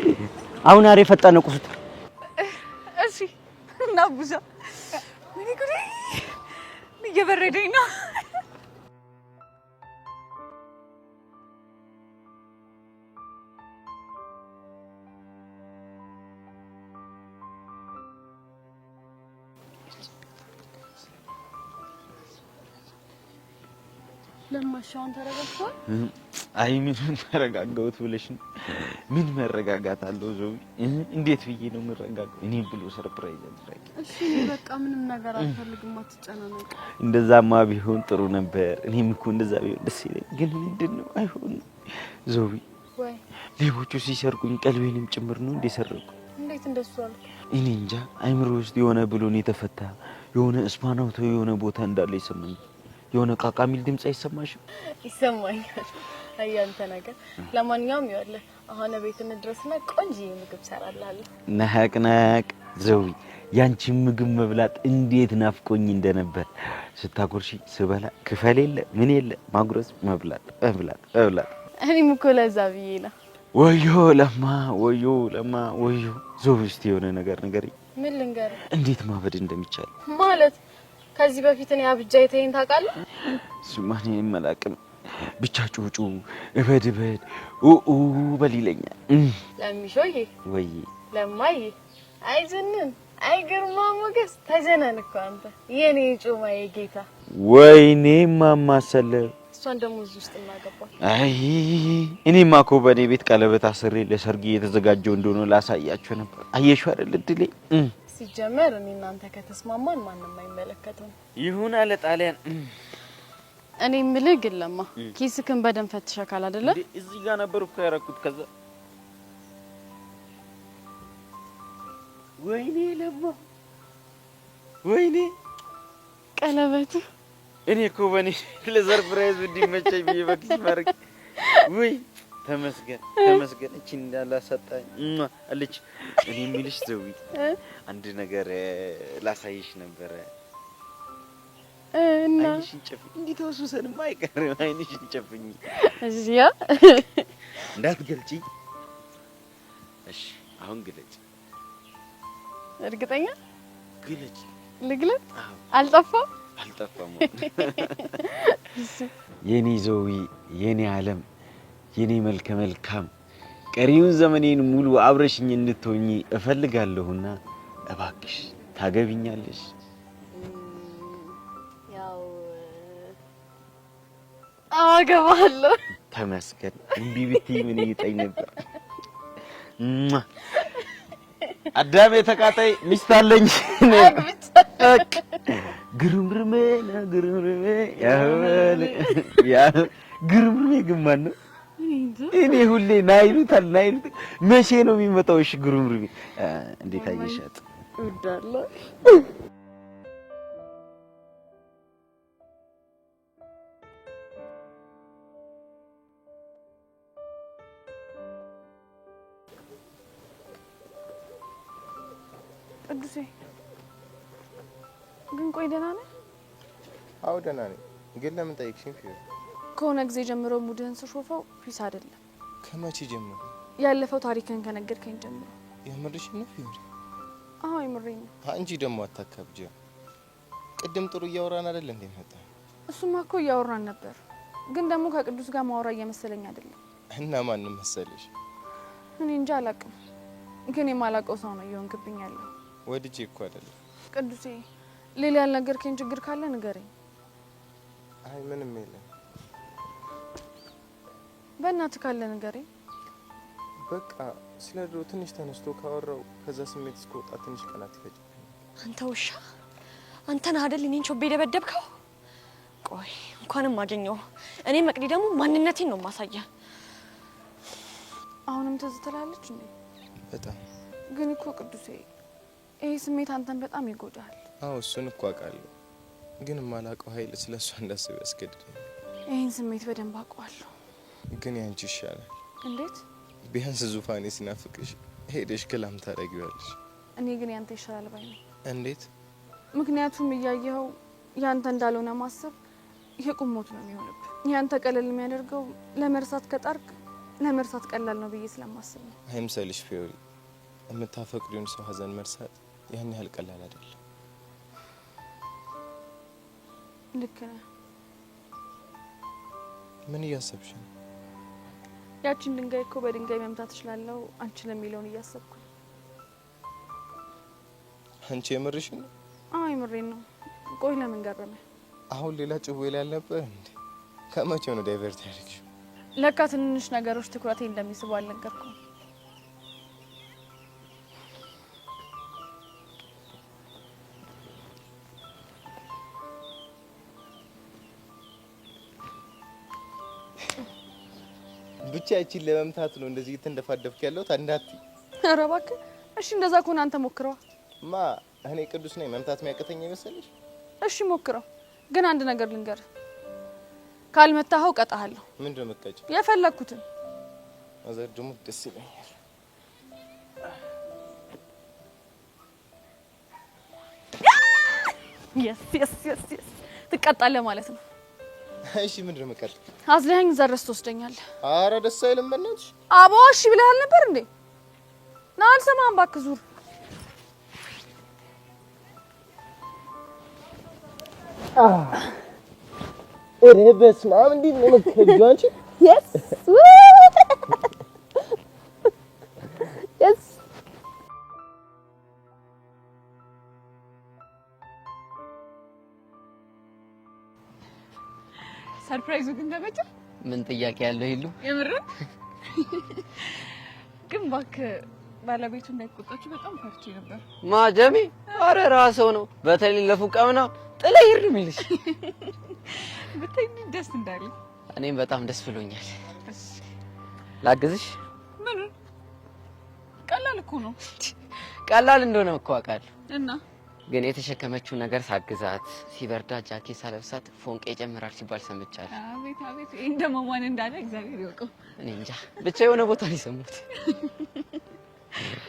G: አሁን አሬ ፈጠነ ቁስጥ።
B: እሺ እና አቡሻ ምን ይጉዲ እየበረደኝ ነው።
F: ለማሻውን ተረጋግቷል።
L: አይ ምን ተረጋጋሁት ብለሽ ነው? ምን መረጋጋት አለው? ዘው እንዴት ብዬ ነው መረጋጋው? እኔ ብሎ ሰርፕራይዝ አድርጋኝ።
F: እሺ በቃ ምንም ነገር አልፈልግም፣ አትጨናነቅ።
L: እንደዛማ ቢሆን ጥሩ ነበር። እኔም እኮ እንደዛ ቢሆን ደስ ይለኝ። ግን ምንድነው አይሆንም። ዘው
F: ወይ
L: ሌቦቹ ሲሰርቁኝ ቀልቤንም ጭምር ነው እንደ ሰረቁ።
F: እንዴት እንደሱ አልኩ?
L: እኔ እንጃ አይምሮ ውስጥ የሆነ ብሎን የተፈታ የሆነ እስፓናውቶ የሆነ ቦታ እንዳለ ይሰማኝ። የሆነ ቃቃ ሚል ድምጽ አይሰማሽም?
F: ይሰማኛል። አያንተ ነገር ለማንኛውም ይኸውልህ አሁን ቤት እንድረስና ቆንጆ ምግብ ሰራላለሁ።
L: ነሐቅነቅ ዘዊ ያንቺ ምግብ መብላት እንዴት ናፍቆኝ እንደነበር ስታጎርሺ ስበላ ክፈል የለ ምን የለ ማጉረስ መብላት መብላት።
F: እኔም እኮ ለዛ ብዬ ነው።
L: ወዮ ለማ ወዮ ዘዊ እስቲ የሆነ ነገር ንገሪኝ።
F: ምን ልንገር?
L: እንዴት ማበድ እንደሚቻል
F: ማለት ከዚህ በፊት እኔ አብጃ የተይን ታውቃለህ?
L: ስማኔ መላቅም ብቻ ጩጩ እበድበድ ኡኡ በሊለኛል።
F: ለሚሾዬ
L: ወይ
F: ለማዬ አይዘንን አይገርማ ሞገስ ተጀነን እኮ አንተ የኔ ጩማዬ ጌታ።
L: ወይኔ ማማሰለ
F: እሷን ደግሞ እዚህ ውስጥ እናገባል።
L: አይ እኔማ እኮ በኔ ቤት ቀለበት አስሬ ለሰርግ እየተዘጋጀው እንደሆነ ላሳያችሁ ነበር። አየሽው አይደል እድሌ።
F: ሲጀመር እኔ እናንተ ከተስማማን ማንንም አይመለከተውም።
L: ይሁን አለ ጣሊያን።
F: እኔ የምልህ ግን ለማ ኪስክን በደንብ ፈትሸካል አይደለ?
L: እዚህ ጋር ነበር እኮ ያረኩት። ከዛ ወይኔ ለማ ወይኔ
F: ቀለበት
L: እኔ እኮ በኔ ለሰርፕራይዝ እንዲመቸኝ ብዬ በኪስ ማርክ ወይ ተመስገን እቺ እንዳላሰጣኝ አለች። እኔ የሚልሽ ዘዊ አንድ ነገር ላሳይሽ ነበር።
F: እና
L: አይንሽን ጨፍኝ እንዴ ተወሱሰንም አይቀርም። አይንሽን ጨፍኝ
F: እዚያ
L: እንዳትገልጪ እሺ። አሁን ግለጪ።
F: እርግጠኛ
L: ግለጪ።
F: ልግለጥ? አልጠፋም።
L: የኔ ዘዊ የኔ ዓለም የኔ መልከ መልካም ቀሪውን ዘመኔን ሙሉ አብረሽኝ እንድትሆኚ እፈልጋለሁና እባክሽ ታገቢኛለሽ?
F: ያው አገባለሁ።
L: ተመስገን። እምቢ ብትይ ምን ይጠኝ ነበር። አዳሜ ተቃጣይ ሚስት አለኝ። ግርምርሜ ያ ግርምርሜ ግማን ነው። እኔ ሁሌ ናይሉታል መቼ ነው የሚመጣው? እሺ ግርምርሜ እንዴት አየሻት?
F: እወዳለሁ። ቅዱሴ ግን ቆይ ደህና ነህ?
K: አዎ ደህና ነኝ። ግን ለምን ጠይቅሽኝ? ፊዮሪ
B: ከሆነ ጊዜ ጀምሮ ሙድህን ስሾፈው ፒስ አይደለም።
K: ከመቼ ጀምሮ?
B: ያለፈው ታሪክን ከነገርከኝ ጀምሮ።
K: የምርሽን ነው ፊዮሪ?
B: አዎ የምሬን ነው።
K: አንቺ ደግሞ አታካብጂ። ቅድም ጥሩ እያወራን አይደል እንዴ መጣ?
B: እሱማ እኮ እያወራን ነበር፣ ግን ደግሞ ከቅዱስ ጋር ማውራ እየመሰለኝ አይደለም።
K: እና ማንም መሰለሽ?
B: እኔ እንጃ አላውቅም፣ ግን የማላውቀው ሰው ነው እየሆንክብኝ ያለው።
K: ወድጄ እኮ አይደለም።
B: ቅዱሴ ሌላ ያልነገርከኝ ችግር ካለ ንገረኝ።
K: አይ ምንም የለም።
B: በእናትህ ካለ ንገረኝ።
K: በቃ ስለ ድሮ ትንሽ ተነስቶ ካወራው ከዛ ስሜት እስከወጣ ትንሽ ቀናት ይፈጅብኝ።
J: አንተ ውሻ፣ አንተ ነህ አይደል እኔን ቾቤ ደበደብከው? ቆይ እንኳንም አገኘው። እኔ መቅዲ ደግሞ ማንነቴን ነው ማሳያ።
B: አሁንም ትዝ ትላለች እንዴ?
K: በጣም
B: ግን እኮ ቅዱሴ ይሄ ስሜት አንተን በጣም ይጎዳል።
K: አዎ እሱን እኮ አውቃለሁ፣ ግን የማላውቀው ኃይል ስለሷ እንዳስብ ያስገድደኝ።
B: ይሄን ስሜት በደንብ አውቀዋለሁ።
K: ግን ያንቺ ይሻላል።
B: እንዴት?
K: ቢያንስ ዙፋኔ ሲናፍቅሽ ሄደሽ ክላም ታደርጊዋለሽ።
B: እኔ ግን ያንተ ይሻላል ባይ ነኝ።
K: እንዴት?
B: ምክንያቱም እያየኸው ያንተ እንዳልሆነ ማሰብ የቁም ሞት ነው የሚሆንብህ። ያንተ ቀለል የሚያደርገው ለመርሳት ከጣርክ ለመርሳት ቀላል ነው ብዬ ስለማስብ ነው።
K: አይምሰልሽ ፊዮሪ፣ የምታፈቅሪውን ሰው ሀዘን መርሳት ያን ያህል ቀላል አይደለም።
B: ልክ ነህ።
K: ምን እያሰብሽ ነው?
B: ያቺን ድንጋይ እኮ በድንጋይ መምታት እችላለሁ አንቺን የሚለውን እያሰብኩ ነው።
K: አንቺ የምርሽ ነው?
B: አዎ የምሬን ነው። ቆይ ለምን ገረመ?
K: አሁን ሌላ ጭዌ ላይ አልነበር እንዴ? ከመቼው ነው ዳይቨርት ያደርግሽው?
B: ለካ ትንንሽ ነገሮች ትኩረቴ እንደሚስቡ አልነገርኩም።
K: ብቻ እቺን ለመምታት ነው እንደዚህ እየተንደፋደፍክ ያለው ታንዳቲ።
B: ኧረ እባክህ። እሺ እንደዛ ከሆነ አንተ ሞክረዋ።
K: ማ እኔ ቅዱስ ነኝ መምታት የሚያቅተኝ ይመስልሽ?
B: እሺ ሞክረው። ግን አንድ ነገር ልንገር፣ ካልመታኸው ቀጣሃለሁ።
K: ምንድነው መቀጭ?
B: የፈለኩትን
K: አዘር ደግሞ ደስ ይለኛል።
B: yes ትቀጣለህ ማለት ነው።
K: እሺ ምንድነው መቀጭ?
B: አዝለኸኝ እዛ ድረስ ትወስደኛለህ።
K: ኧረ ደስ አይልም በእናትሽ።
B: አቦ እሺ ብለሃል ነበር እንዴ? ና አልሰማህም እባክህ ዙር።
D: ኧረ በስመ አብ እንዴት ነው የምትከጂው አንቺ?
B: yes ሰርፕራይዙ ግን ተመቸ?
H: ምን ጥያቄ ያለው ይሉ
B: የምር ግን እባክህ ባለቤቱ እንዳይቆጣችሁ በጣም ፈርቼ ነበር።
H: ማጀሚ አረ ራስዎ ነው በተለይ ለፉቃውና ጥለህ ይር የሚልሽ
B: ብታይ ደስ እንዳለ።
H: እኔም በጣም ደስ ብሎኛል። ላግዝሽ?
B: ምን ቀላል እኮ ነው።
H: ቀላል እንደሆነ እኮ አውቃለሁ
B: እና
H: ግን የተሸከመችው ነገር ሳግዛት ሲበርዳ ጃኬት ሳለብሳት ፎንቄ ይጨምራል ሲባል ሰምቻለሁ።
B: አቤት አቤት እንደማ ማን እንዳለ እግዚአብሔር ይወቀው።
H: እኔ እንጃ ብቻ የሆነ ቦታ ነው የሰማሁት።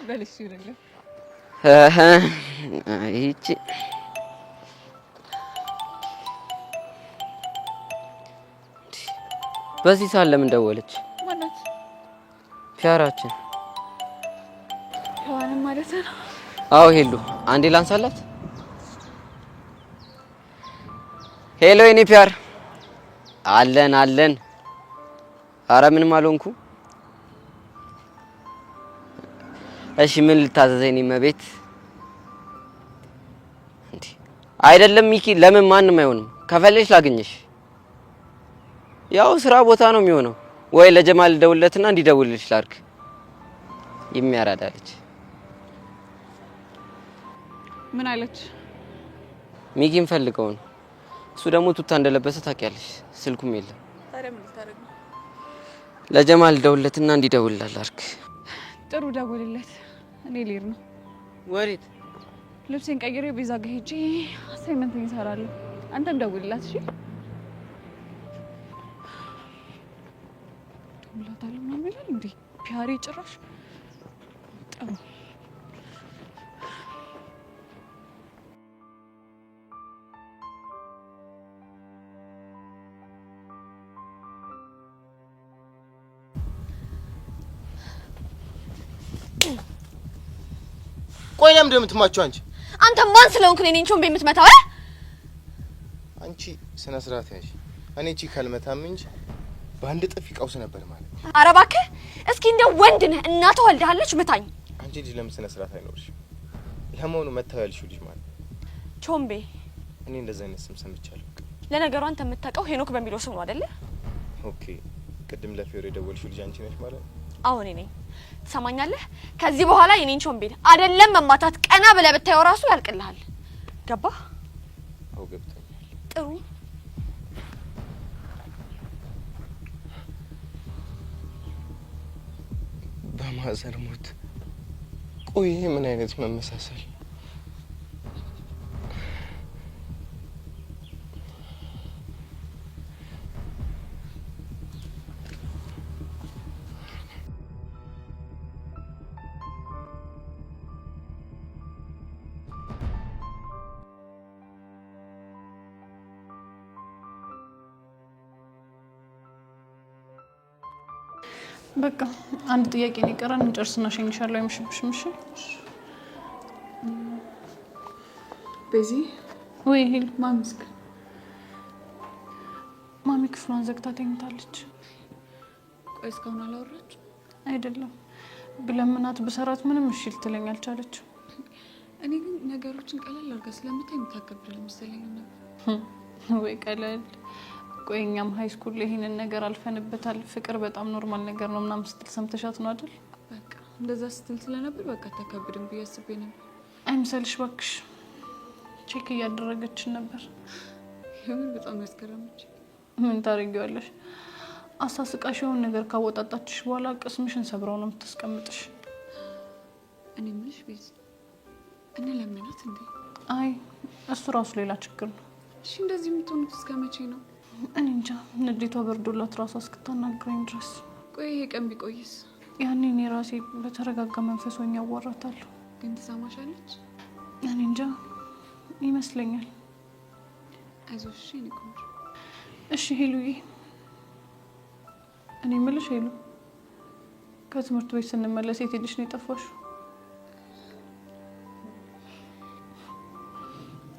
B: በልሽ ይረጋል።
H: ይቺ በዚህ ሰዓት ለምን ደወለች?
B: ማናት?
H: ፒያራችን
B: ሔዋንም ማለት ነው።
H: አዎ ሄሎ፣ አንዴ ላንሳላት። ሄሎ የኔ ፒያር፣ አለን አለን። አረ ምንም አልሆንኩ። እሺ ምን ልታዘዘኝ ነው መቤት? እንዴ አይደለም ሚኪ፣ ለምን ማንም አይሆንም። ከፈለሽ ላግኝሽ። ያው ስራ ቦታ ነው የሚሆነው። ወይ ለጀማል ደውለትና እንዲደውልልሽ ላድርግ። የሚያራዳለች።
B: ምን አለች?
H: ሚኪን ፈልገው ነው። እሱ ደግሞ ቱታ እንደለበሰ ታውቂያለሽ። ስልኩም የለም።
B: ታዲያ ምን ልታደርግ ነው?
H: ለጀማል ደውለትና እንዲደውልልሽ ላድርግ።
B: ጥሩ ደውልለት። እኔ ልሄድ ነው።
H: ወዴት?
B: ልብሴን ቀይሬ ቤዛ ጋር ሄጄ አሳይመንት እሰራለሁ። አንተም ደውልላት እሺ? ደውልላታለሁ ምናምን ይላል እንዴ ፒያሬ ጭራሽ። ጥሩ
K: ቆይ ለምን እንደምትማቸው አንቺ?
J: አንተ ማን ስለሆንክ ነው እኔን ቾምቤ የምትመታው?
K: አንቺ ስነ ስርዓት ያዥ። እኔ እቺ ካልመታም እንጂ በአንድ ጥፊ ቀውስ ነበር ማለት።
J: ኧረ እባክህ እስኪ እንደ ወንድ ነህ እናትህ ወልደሃለች ምታኝ።
K: አንቺ ልጅ ለምን ስነ ስርዓት አይኖርሽ? ለመሆኑ መታው ያልሽው ልጅ ማለት
J: ቾምቤ?
K: እኔ እንደዛ አይነት ስም ሰምቻለሁ።
J: ለነገሩ አንተ የምታውቀው ሄኖክ በሚለው ስም ነው አይደለ?
K: ኦኬ ቅድም ለፊዮሬ ደወልሽው ልጅ አንቺ ነሽ ማለት?
J: አዎ እኔ ነኝ። ትሰማኛለህ? ከዚህ በኋላ የኔን ቾምቤል አይደለም መማታት ቀና ብለህ ብታየው ራሱ ያልቅልሃል። ገባህ?
K: አዎ ገብቶኛል።
J: ጥሩ
K: በማዘር ሞት። ቆይ ይሄ ምን አይነት መመሳሰል?
B: በቃ አንድ ጥያቄ ነው የቀረን። እንጨርስና ሸኝሻለሁ። አይመሽብሽም? እሺ ቤዚ። ወይ ሄል ማሚስክ ማሚ ክፍሏን ዘግታ ተኝታለች። ቆይ እስካሁን አላወራች? አይደለም ብለምናት ብሰራት ምንም እሺ ልትለኝ አልቻለችም። እኔ ግን ነገሮችን ቀለል አድርጋ ስለምታይ የምታከብድ መሰለኝ ነበር። ወይ ቀለል ቆይ እኛም ሃይ ስኩል ላይ ይሄንን ነገር አልፈንበታል። ፍቅር በጣም ኖርማል ነገር ነው ምናምን ስትል ሰምተሻት ነው አይደል? በቃ እንደዛ ስትል ስለነበር በቃ ተከብድም ብዬ አስቤ ነበር። አይምሰልሽ እባክሽ። ቼክ እያደረገችን ነበር። የምን በጣም ያስገረመች። ምን ታደርጊዋለሽ? አሳስቃሽ የሆነ ነገር ካወጣጣችሽ በኋላ ቅስምሽን ሰብረው ነው የምታስቀምጥሽ። እኔ የምልሽ ቤዝ
M: እኔ ለምናት እንዴ?
B: አይ እሱ ራሱ ሌላ ችግር ነው።
M: እሺ እንደዚህ የምትሆኑት እስከ መቼ ነው?
B: እኔ እንጃ ንዴቷ በርዶላት ራሷ እስክታናግረኝ ድረስ።
M: ቆይ ይሄ ቀን ቢቆይስ?
B: ያኔ እኔ ራሴ በተረጋጋ መንፈስ ሆኜ አዋራታለሁ።
M: ግን ትሰማሻለች?
B: እኔ እንጃ ይመስለኛል።
M: አይዞሽ እኔ ቆንጆ።
B: እሺ ሄሉዬ፣ እኔ የምልሽ ሄሉ፣ ከትምህርት ቤት ስንመለስ የት ሄድሽ ነው የጠፋሽው?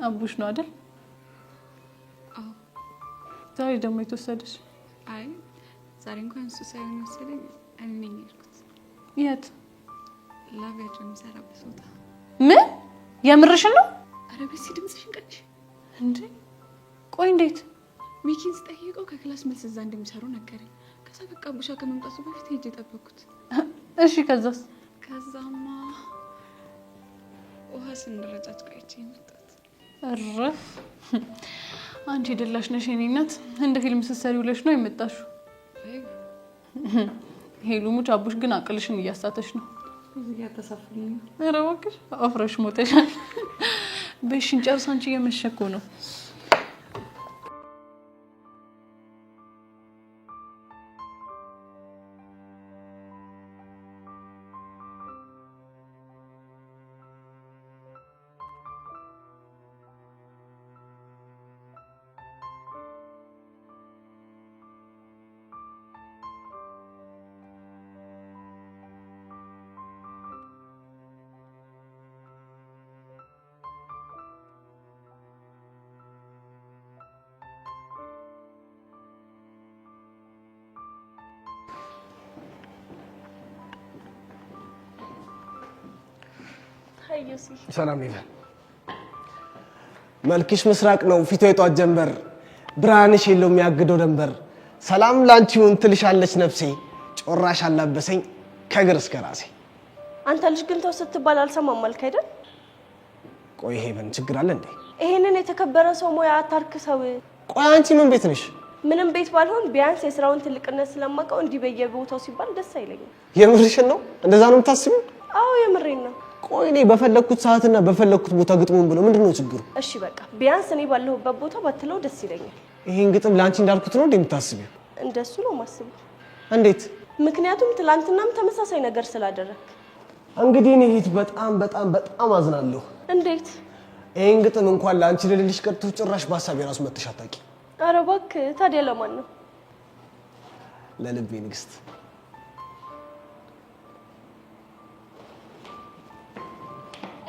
B: አቡሽ ነው አይደል?
M: አዎ።
B: ዛሬ ደግሞ የተወሰደሽ?
M: አይ ዛሬ እንኳን እሱ ሳይሆን መሰለኝ እኔ ነኝ የሄድኩት።
B: የት?
M: ላቪያጅ የምሰራበት ቦታ።
B: ምን? የምርሽን ነው?
M: ኧረ በሲ ድምፅሽን ቀንሽ
B: እንዴ! ቆይ እንዴት?
M: ሚኪን ስጠይቀው ከክላስ መልስ እዛ እንደሚሰሩ ነገረኝ። ከዛ በቃ አቡሻ ከመምጣቱ በፊት ሄጄ ጠበቅኩት።
B: እሺ ከዛስ?
M: ከዛማ ውሃ ስንረጫጭ ቆይቼ መጣት።
B: እረፍ! አንቺ ደላሽ ነሽ የኔ እናት። እንደ ፊልም ስትሰሪ ውለሽ ነው የመጣሽው። ሄሉ ሙች፣ አቡሽ ግን አቅልሽን እያሳተሽ ነው።
M: እዚህ ጋር ተሳፍልኝ።
B: ኧረ እባክሽ አፍረሽ ሞተሻል። በሽን ጨርስ፣ አንቺ እየመሸኮ ነው።
N: ሰላም ነኝ። መልክሽ ምስራቅ ነው ፊቷ የጧት ጀንበር፣ ብርሃንሽ የለው የሚያግደው ደንበር። ሰላም ላንቺውን ትልሻለች ነፍሴ፣ ጮራሽ አላበሰኝ ከግር እስከ ራሴ።
C: አንተ ልጅ ግን ተው ስትባል አልሰማም አልክ አይደል?
N: ቆይ ይሄ ምን ችግር አለ እንዴ?
C: ይሄንን የተከበረ ሰው ሙያ አታርክሰው።
N: ቆይ አንቺ ምን ቤት ነሽ?
C: ምንም ቤት ባልሆን ቢያንስ የስራውን ትልቅነት ስለማውቀው እንዲህ በየቦታው ሲባል ደስ አይለኝም።
N: የምርሽን ነው? እንደዛ ነው የምታስቢው?
C: አዎ የምሬን ነው።
N: ቆይ እኔ በፈለኩት ሰዓትና በፈለኩት ቦታ ግጥሙን ብለው ምንድነው ችግሩ?
C: እሺ በቃ ቢያንስ እኔ ባለሁበት ቦታ ባትለው ደስ ይለኛል።
N: ይሄን ግጥም ላንቺ እንዳልኩት ነው እንደምታስቢው?
C: እንደሱ ነው ማስበው።
N: እንዴት?
C: ምክንያቱም ትላንትናም ተመሳሳይ ነገር ስላደረክ።
N: እንግዲህ እኔ እህት በጣም በጣም በጣም አዝናለሁ።
C: እንዴት?
N: ይሄን ግጥም እንኳን ላንቺ ልልልሽ ቀርቶ ጭራሽ በሀሳብ የራሱ መጥተሽ አታውቂ።
C: ኧረ እባክህ ታዲያ ለማን ነው?
N: ለልቤ ንግስት።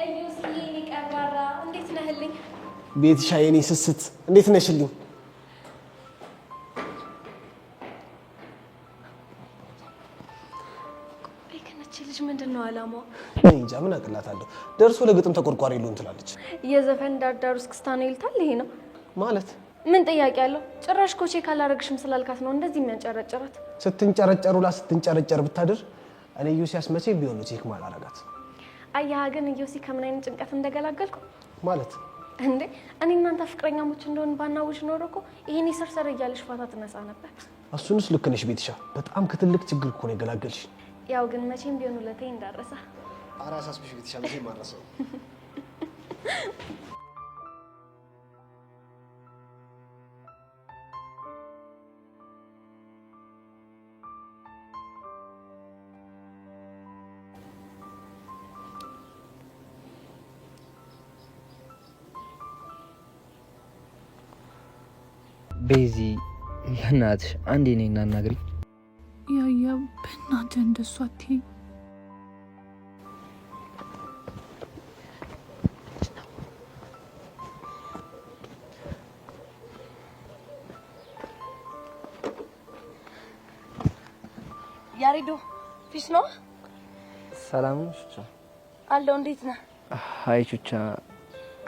O: እዩስዬ የኔ ቀብራራ እንዴት ነህልኝ?
N: ቤትሻ የኔ ስስት እንዴት ነሽልኝ?
C: ከነች ልጅ ምንድነው አላማው?
N: እኔ እንጃ ምን አቅላታለሁ። ደርሶ ለግጥም ተቆርቋሪ ሉን ትላለች።
C: የዘፈን ዳርዳር ውስጥ ክስታኔ ይልታል። ይሄ ነው
N: ማለት
C: ምን ጥያቄ አለው? ጭራሽ ኮቼ ካላረግሽም ስላልካት ነው እንደዚህ የሚያንጨረጭራት።
N: ስትንጨረጨሩላ ስትንጨረጨር ብታድር እኔ ዩሲያስ መቼ ቢሆን ነው ቼክ ማላረጋት።
C: አያህ ግን ዩሲ ከምን አይነት ጭንቀት እንደገላገልኩ
N: ማለት
C: እንዴ እኔ እናንተ ፍቅረኛሞች እንደሆን ባናውሽ ኖሮ እኮ ይሄን ይሰርሰር እያለሽ ፋታ ትነሳ ነበር።
N: እሱንስ ልክ ነሽ ቤትሻ፣ በጣም ከትልቅ ችግር እኮ ነው የገላገልሽ።
C: ያው ግን መቼም ቢሆን ለቴ እንዳረሳ
N: አራሳስብሽ ቤትሻ መቼም ማረሰው።
P: ቤዚ በእናትሽ አንዴ ነኝ እናናግሪ።
B: ያያ በእናትህ እንደሱ አትይኝ።
C: ያሬዶ ፊስ ነው?
P: ሰላም ነሽ ቹቻ?
C: አለው እንዴት ነህ?
P: አይ ቹቻ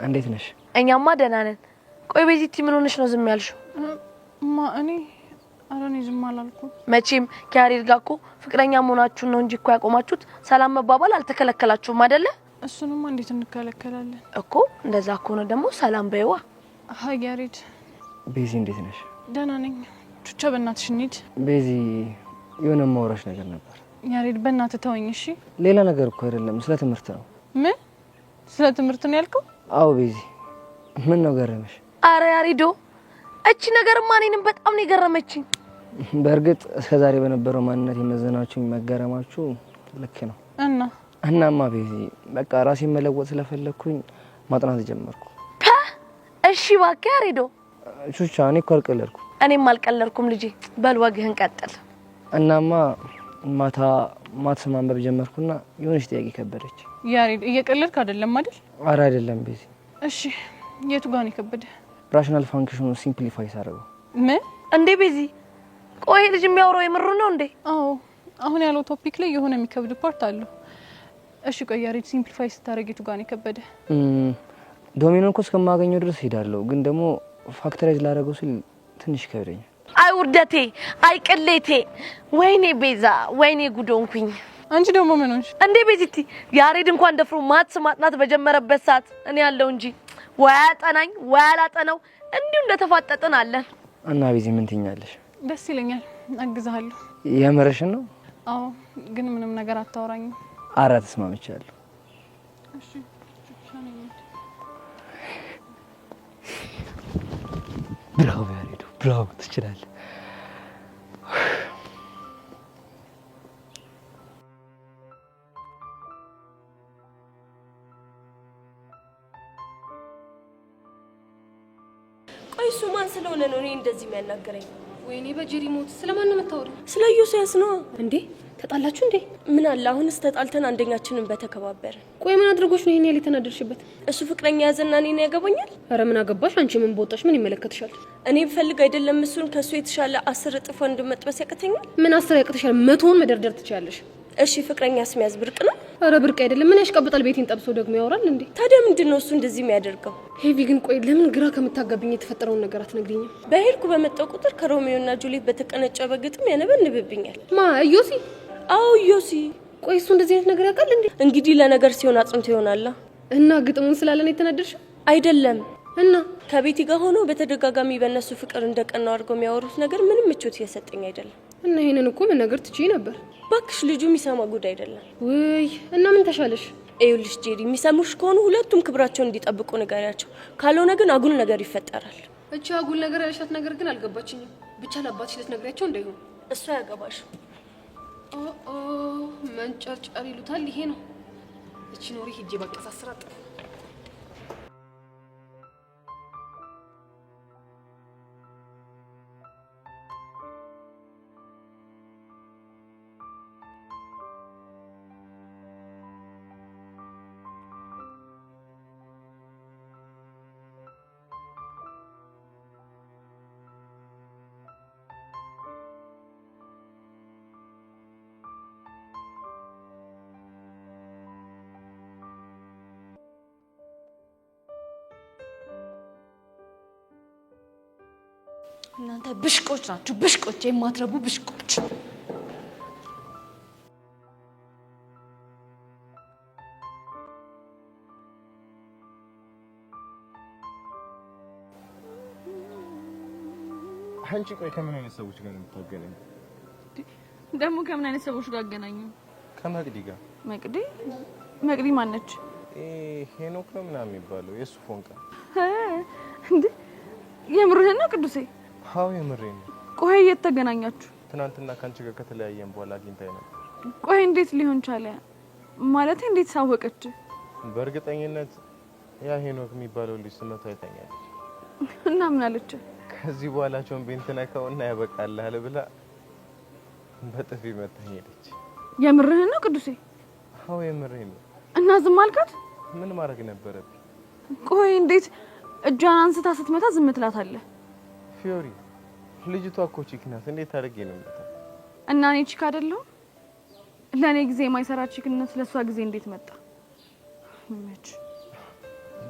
P: እንዴት ነሽ?
C: እኛማ ደህና ነን። ቆይ ቤዚቲ ምን ሆነሽ ነው ዝም ያልሽው?
B: እኔ ኧረ እኔ ዝም አላልኩም።
C: መቼም ከያሬድ ጋር እኮ ፍቅረኛ መሆናችሁን ነው እንጂ እኮ ያቆማችሁት ሰላም መባባል አልተከለከላችሁም አይደለ?
B: እሱንማ እንዴት እንከለከላለን
C: እኮ። እንደዛ ከሆነ ደግሞ ሰላም በይዋ።
B: ሀይ ያሬድ።
P: ቤዚ እንዴት ነሽ?
B: ደህና ነኝ። ቹቻ በእናትሽ እንሂድ።
P: ቤዚ የሆነ ማውራሽ ነገር ነበር።
B: ያሬድ በእናትህ ተወኝ እሺ።
P: ሌላ ነገር እኮ አይደለም፣ ስለ ትምህርት ነው።
B: ምን? ስለ ትምህርት ነው ያልከው?
P: አዎ ቤዚ ምን ነው ገረመሽ?
C: አረ ያሬዶ እቺ ነገርማ እኔንም በጣም ነው የገረመችኝ።
P: በእርግጥ እስከዛሬ በነበረው ማንነት የመዘናችሁ መገረማችሁ ልክ ነው። እናማ ቤዚ በቃ ራሴን መለወጥ ስለፈለኩኝ ማጥናት ጀመርኩ።
C: እሺ እባክህ ያሬዶ።
P: ቹቻ እኔ እኮ አልቀለድኩም።
C: እኔም አልቀለድኩም ልጄ። በል ወግህን ቀጥል።
P: እናማ ማታ ማንበብ ጀመርኩና የሆነች ጥያቄ ከበደች።
B: ያሬድ እየቀለድክ አይደለም አይደል?
P: አረ አይደለም ቤዚ።
B: እሺ የቱ ጋር ነው የከበደ?
P: ራሽናል ፋንክሽኑ ሲምፕሊፋይ ሳደርገው።
B: ምን
C: እንዴ ቤዚ? ቆይ ልጅ የሚያወራው የምር ነው እንዴ?
B: አዎ አሁን ያለው ቶፒክ ላይ የሆነ የሚከብድ ፓርት አለው። እሺ ቆይ ያሬድ ሲምፕሊፋይ ስታደርግ የቱ ጋር ነው የከበደ?
P: ዶሚኖን እኮ እስከማገኘው ድረስ ሄዳለሁ፣ ግን ደግሞ ፋክተራይዝ ላደርገው ስል ትንሽ ይከብደኛል።
C: አይ ውርደቴ፣ አይ ቅሌቴ፣ ወይኔ ቤዛ፣ ወይኔ ጉዶንኩኝ።
B: አንቺ ደግሞ ምን ሆንሽ
C: እንዴ ቤዚቲ? ያሬድ እንኳን ደፍሮ ማትስ ማጥናት በጀመረበት ሰዓት እኔ ያለው እንጂ ወይ አጠናኝ ወይ አላጠናው እንዲሁ እንደተፋጠጥን አለን።
P: እና ቤዚ ምን ትኛለሽ?
B: ደስ ይለኛል፣ አግዛለሁ።
P: የምርሽን ነው?
B: አዎ ግን ምንም ነገር አታወራኝም።
P: አራ ተስማምቻለሁ።
B: እሺ
P: ብራቮ ያሬዶ፣ ብራቮ ትችላለህ።
J: ቆይ እሱ ማን ስለሆነ ነው እኔ እንደዚህ የሚያናገረኝ?
E: ወይኔ በጀሪ ሞት ስለማን ነው የምታወሪው?
J: ስለ ዮሴያስ ነው
E: እንዴ? ተጣላችሁ እንዴ?
J: ምን አለ አሁንስ ተጣልተን አንደኛችንን በተከባበረ።
E: ቆይ ምን አድርጎሽ ነው ይሄን ያህል የተናደድሽበት?
J: እሱ ፍቅረኛ ያዘና እኔን ያገባኛል?
E: አረ ምን አገባሽ አንቺ? ምን ቦጣሽ? ምን ይመለከትሻል?
J: እኔ ብፈልግ አይደለም እሱን ከሱ የተሻለ 10 እጥፍ ወንድ መጥበስ ያቅተኛል?
E: ምን 10 ያቅተሻል? 100ን መደርደር ትችያለሽ።
J: እሺ ፍቅረኛ ስሚያዝ ብርቅ ነው?
E: አረ ብርቅ አይደለም። ምን ያሽቀብጣል? ቤቴን ጠብሶ ደግሞ ያወራል እንዴ?
J: ታዲያ ምንድነው እሱ እንደዚህ የሚያደርገው?
E: ሄቪ ግን ቆይ ለምን ግራ ከምታጋብኝ የተፈጠረውን ነገር አትነግሪኝም?
J: በሄድኩ በመጣው ቁጥር ከሮሚዮና ጁሊየት በተቀነጨበ ግጥም ያነበንብብኛል።
E: ማ ዮሲ?
J: አዎ ዮሲ።
E: ቆይ እሱ እንደዚህ አይነት ነገር ያውቃል እንዴ?
J: እንግዲህ ለነገር ሲሆን አጽንቶ ይሆናል።
E: እና ግጥሙን ስላለን የተናደድሽው?
J: አይደለም።
E: እና
J: ከቤቲ ጋር ሆኖ በተደጋጋሚ በእነሱ ፍቅር እንደቀናው አድርገው የሚያወሩት ነገር ምንም ምቾት እየሰጠኝ አይደለም።
E: እና ይሄንን እኮ መናገር ትችይ ነበር።
J: ባክሽ ልጁ የሚሰማ ጉዳይ አይደለም።
E: ውይ እና ምን ተሻለሽ?
J: ይኸውልሽ ጄሪ፣ የሚሰሙሽ ከሆኑ ሁለቱም ክብራቸውን እንዲጠብቁ ንገሪያቸው። ካልሆነ ግን አጉል ነገር ይፈጠራል።
E: እቺ አጉል ነገር ያልሻት ነገር ግን አልገባችኝም። ብቻ ለአባትሽ ልትነግሪያቸው እንዳይሆን።
J: እሱ ያገባሽ
E: ኦ መንጨርጨር ይሉታል ይሄ ነው። እቺ ኖሪ ሂጄ ባቀሳስራት።
J: እናንተ ብሽቆች ናችሁ፣ ብሽቆች፣ የማትረቡ ብሽቆች።
K: አንቺ ቆይ ከምን አይነት ሰዎች ጋር ነው የምታገናኙ?
B: ደግሞ ከምን አይነት ሰዎች ጋር አገናኙ?
K: ከመቅዲ ጋር።
B: መቅዲ ማነች?
K: ሄኖክ ነው ምናምን የሚባለው የሱ ፎንቃ።
B: እንዴ የምርህን ነው ቅዱሴ?
K: አዎ የምሬን ነው።
B: ቆይ የት ተገናኛችሁ?
K: ትናንትና ካንቺ ጋር ከተለያየን በኋላ አግኝታኝ ነበር።
B: ቆይ እንዴት ሊሆን ቻለ? ማለት እንዴት ሳወቀች?
K: በእርግጠኝነት ያ ሄኖክ የሚባለው ልጅ ስመቷ አይተኛለች።
B: እና ምን አለች?
K: ከዚህ በኋላ ቾምቤን ትነካውና ያበቃልሃል ብላ በጥፊ መታኝ ሄደች።
B: የምርህን ነው ቅዱሴ?
K: አዎ የምሬን ነው።
B: እና ዝም አልካት?
K: ምን ማድረግ ነበረብኝ?
B: ቆይ እንዴት እጇን አንስታ ስትመታ ዝም ትላታለህ?
K: ፊዮሪ ልጅቷ እኮ ቺክ ናት። እንዴት አድርጌ ነው የምመጣው?
B: እና እኔ ቺክ አይደለሁ? ለኔ ጊዜ የማይሰራ ቺክነት ለሷ ጊዜ እንዴት መጣ? መች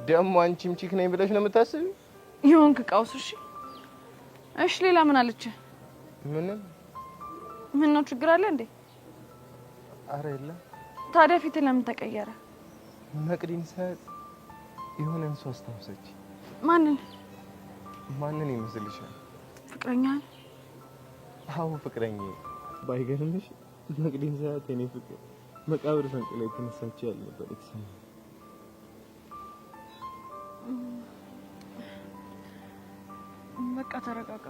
K: ደግሞ አንቺም ቺክ ነኝ ብለሽ ነው የምታስቢው?
B: ይሁንክ ቀውስ። እሺ ሌላ ምን አለች?
K: ምንም።
B: ምን ነው ችግር አለ እንዴ?
K: አረ የለም።
B: ታዲያ ፊት ለምን ተቀየረ?
K: መቅዲን ሳያት የሆነን ሰው አስታውሰች። ማንን ይመስልሻል?
B: ፍቅረኛን?
K: አዎ ፍቅረኛዬ። ባይገርምሽ መቅዲን ሳያት የኔ ፍቅር መቃብር ፈንቅላ የተነሳች ያለ ነበር የተሰማኝ።
C: ተረጋጋ።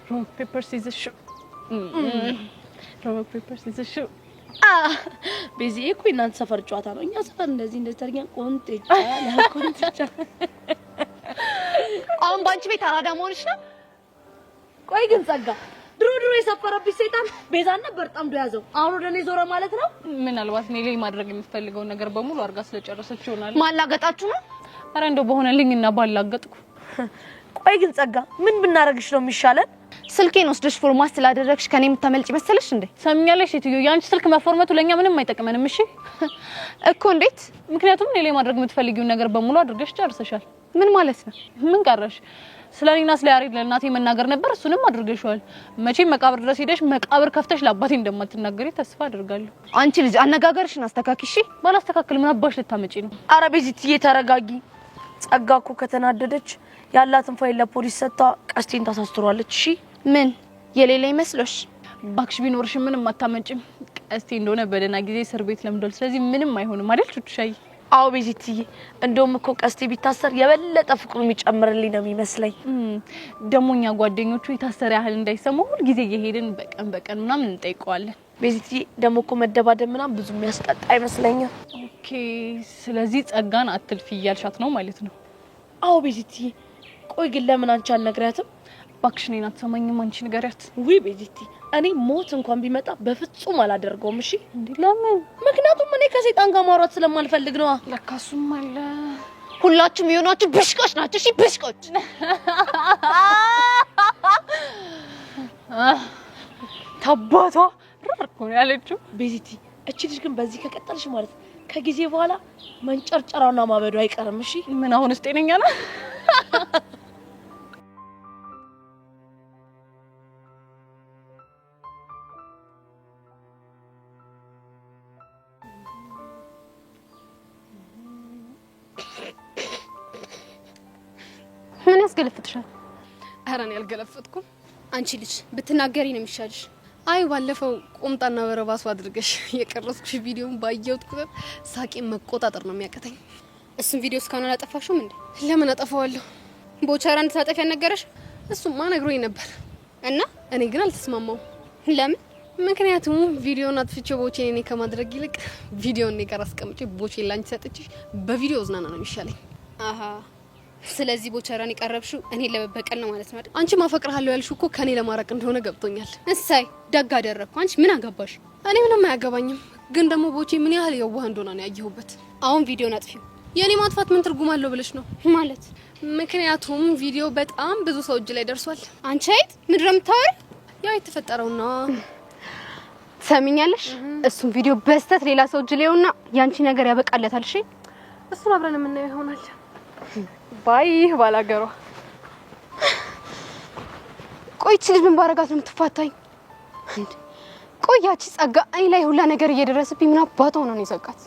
B: rock paper scissors shoot rock paper scissors shoot
C: ቤዚ እኮ እናንተ ሰፈር ጨዋታ ነው። እኛ ሰፈር እንደዚህ ተርኛ ቆንጥጫ
F: አሁን ባንቺ ቤት አራዳ መሆንሽ ነው።
C: ቆይ ግን ጸጋ ድሮ የሰፈረብሽ ሰይጣን ቤዛን ነበር ጠምዶ ያዘው። አሁን ወደ እኔ ዞረ ማለት ነው።
B: ምናልባት እኔ ላይ ማድረግ የምትፈልገው ነገር በሙሉ አርጋ ስለጨረሰች ይሆናል።
F: ማላገጣችሁ ነው?
B: አረ እንደው በሆነልኝና ባላገጥኩ።
C: ቆይ ግን ጸጋ ምን ብናረግሽ ነው የሚሻለን?
F: ስልኬን ወስደሽ ፎርማት ስላደረግሽ ከኔ የምታመልጭ መሰለሽ እንዴ?
B: ሰምኛለሽ እትዮ፣ ያንቺ ስልክ መፎርማቱ ለኛ ምንም አይጠቅመንም። እሺ
F: እኮ እንዴት?
B: ምክንያቱም እኔ ላይ ማድረግ የምትፈልጊውን ነገር በሙሉ አድርገሽ ጨርሰሻል።
F: ምን ማለት ነው?
B: ምን ቀረሽ? ስለኔና ስለ ያሬድ ለእናቴ መናገር ነበር፣ እሱንም አድርገሻል። መቼም መቃብር ድረስ ሄደሽ መቃብር ከፍተሽ ለአባቴ እንደማትናገሪ ተስፋ አድርጋለሁ።
F: አንቺ ልጅ አነጋገርሽን አስተካክሺ።
B: ባላስተካክል ምን አባሽ ልታመጪ ነው?
C: አረ ቤዚትዬ ተረጋጊ። ጸጋ እኮ ከተናደደች ያላትን ፋይል ለፖሊስ ሰጥታ ቀስቴን ታሳስሯለች። እሺ
F: ምን የሌላ ይመስሎሽ?
B: ባክሽ ቢኖርሽ ምንም አታመጪም። ቀስቴ እንደሆነ በደና ጊዜ እስር ቤት ለምዷል። ስለዚህ ምንም አይሆንም አይደል ቹቹሻይ?
C: አዎ ቤዚትዬ፣ እንደውም እኮ ቀስቴ ቢታሰር የበለጠ ፍቅሩ የሚጨምርልኝ ነው የሚመስለኝ።
B: ደሞኛ ጓደኞቹ የታሰረ ያህል እንዳይሰማው ሁሉ ጊዜ እየሄድን በቀን ምናምን እንጠይቀዋለን።
C: ቤዚትዬ ደግሞ እኮ መደባደብ ምናምን ብዙ የሚያስቀጣ አይመስለኝም።
B: ኦኬ፣ ስለዚህ ጸጋን አትልፊ እያልሻት ነው ማለት ነው?
C: አዎ ቤዚትዬ። ቆይ ግን ለምን አንቺ አልነግሪያትም?
B: ባክሽ እኔን አትሰማኝም፣ አንቺ ንገሪያት።
C: ውይ ቤዚቲ፣ እኔ ሞት እንኳን ቢመጣ በፍጹም አላደርገውም። እሺ
B: እንዴ? ለምን?
C: ምክንያቱም እኔ ከሰይጣን ጋር ማውራት ስለማልፈልግ ነው።
B: ለካሱም አለ።
F: ሁላችሁም የሆናችሁ ብሽቆች ናችሁ። እሺ ብሽቆች።
B: ታባቷ ረርኮ ያለችው
C: ቤዚቲ። እቺ ልጅ ግን በዚህ ከቀጠልሽ ማለት ከጊዜ በኋላ መንጨርጨራውና ማበዱ አይቀርም። እሺ
B: ምን አሁንስ ጤነኛ ነው?
F: ምን ያስገለፍጥሻል?
E: ኧረ እኔ አልገለፈጥኩም። አንቺ ልጅ ብትናገሪ ነው የሚሻልሽ። አይ ባለፈው ቁምጣና በረባሱ አድርገሽ የቀረጽኩሽ ቪዲዮን ባየሁት ቁጥር ሳቄን መቆጣጠር ነው የሚያቀተኝ። እሱን ቪዲዮ እስካሁን አላጠፋሽውም እንዴ? ለምን አጠፋዋለሁ? ቦቻራ እንድታጠፊ ያነገረሽ እሱማ ነግሮኝ ነበር እና እኔ ግን አልተስማማውም። ለምን? ምክንያቱም ቪዲዮን አጥፍቼው ቦቼን እኔ ከማድረግ ይልቅ ቪዲዮን እኔ ጋር አስቀምጬ ቦቼን ላንቺ ሰጥቼሽ በቪዲዮ ዝናና ነው የሚሻለኝ። አሃ፣ ስለዚህ ቦቻራን የቀረብሽው እኔ ለበቀል ነው ማለት ነው አይደል? አንቺ ማፈቅርሃለሁ ያልሽው እኮ ከኔ ለማራቅ እንደሆነ ገብቶኛል። እሳይ ደግ አደረግኩ። አንቺ ምን አገባሽ? እኔ ምንም አያገባኝም። ግን ደግሞ ቦቼ ምን ያህል የዋህ እንደሆነ ነው ያየሁበት። አሁን ቪዲዮን አጥፊው። የኔ ማጥፋት ምን ትርጉም አለው ብለሽ ነው ማለት? ምክንያቱም ቪዲዮ በጣም ብዙ ሰው እጅ ላይ ደርሷል። አንቺ አይት ምንድነው የምታወሪው? ያው የተፈጠረውና
F: ሰሚኛለሽ? እሱን ቪዲዮ በስተት ሌላ ሰው እጅ ላይውና ያንቺ ነገር ያበቃለታል። እሺ
E: እሱን አብረን የምናየው ይሆናል።
B: ባይ ባላገሯ።
F: ቆይቺ ልጅ ምን ባረጋት ነው የምትፋታኝ? እንዴ ቆያቺ ጸጋ እኔ ላይ ሁላ ነገር እየደረሰብኝ ምን አባቷ ሆኖ ነው የዘጋት?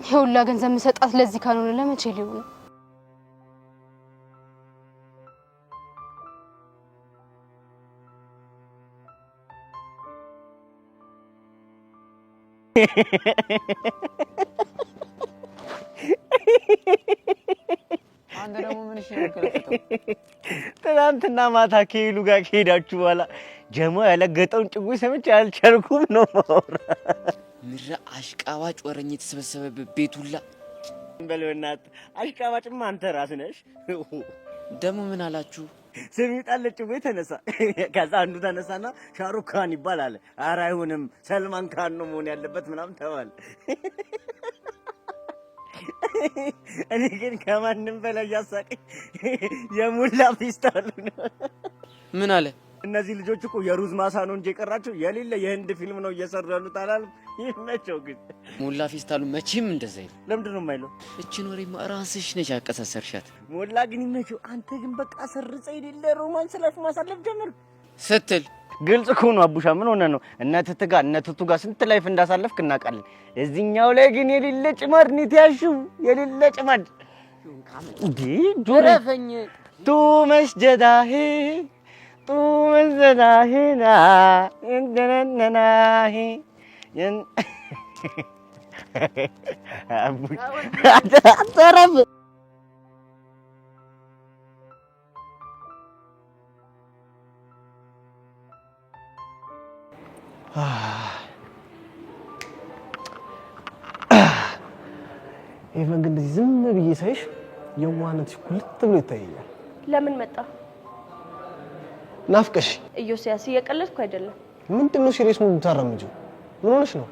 F: ይሁላ ገንዘብ መሰጣት ለዚህ ካልሆነ ለመቼ ሊሆን?
I: አንተ ደግሞ ምን እሺ ነው?
G: ትናንትና ማታ ከሄሉ ጋር ከሄዳችሁ በኋላ ጀማ ያለገጠውን ጭጉይ ሰምቼ አልቻልኩም ነው ማውራ።
H: ምራ አሽቃባጭ ወረኝ የተሰበሰበበት ቤት ሁላ
G: በለውናት። አሽቃባጭማ አንተ ራስህ ነሽ።
H: ደግሞ ምን አላችሁ?
G: ስሚጣለ ጭጉይ ተነሳ። ከዛ አንዱ ተነሳና ሻሩክ ካን ይባላል። ኧረ አይሆንም ሰልማን ካን ነው መሆን ያለበት ምናምን ተባለ። እኔ ግን ከማንም በላይ ያሳቀኝ የሙላ ፊስታሉ ነው።
H: ምን አለ?
G: እነዚህ ልጆች እኮ የሩዝ ማሳ ነው እንጂ የቀራቸው የሌለ የህንድ ፊልም ነው እየሰሩ ያሉት አላለም። ይመቸው ግን
H: ሙላ ፊስታሉ መቼም እንደዛ ይል።
G: ለምንድን ነው የማይለው?
H: እቺን ወሬ ራስሽ ነሽ ያቀሳሰርሻት።
G: ሙላ ግን ይመቸው። አንተ ግን በቃ ሰርጸ የሌለ ሮማንስ ላይፍ ማሳለፍ ጀመር
H: ስትል
G: ግልጽ እኮ ነው። አቡሻ ምን ሆነ ነው? እነትቱ ጋር ስንት ላይፍ እንዳሳለፍክ እናውቃለን። እዚህኛው ላይ ግን የሌለ ጭማድ ነው የተያሽው። የሌለ ጭማድ እንዴ ጆረፈኝ
P: तू मस्जिदा है तू मस्जिदा है ना ना है तरफ
N: ኢቨን ግን ዝም ብዬ ሳይሽ የዋህነትሽ ኩልት ብሎ ይታየኛል።
C: ለምን መጣ?
N: ናፍቀሽ።
C: ኢዮስያስ እየቀለድኩ አይደለም።
N: ምንድነው ሲሪየስ ሙድ ታረምጂው? ምን ሆነሽ ነው?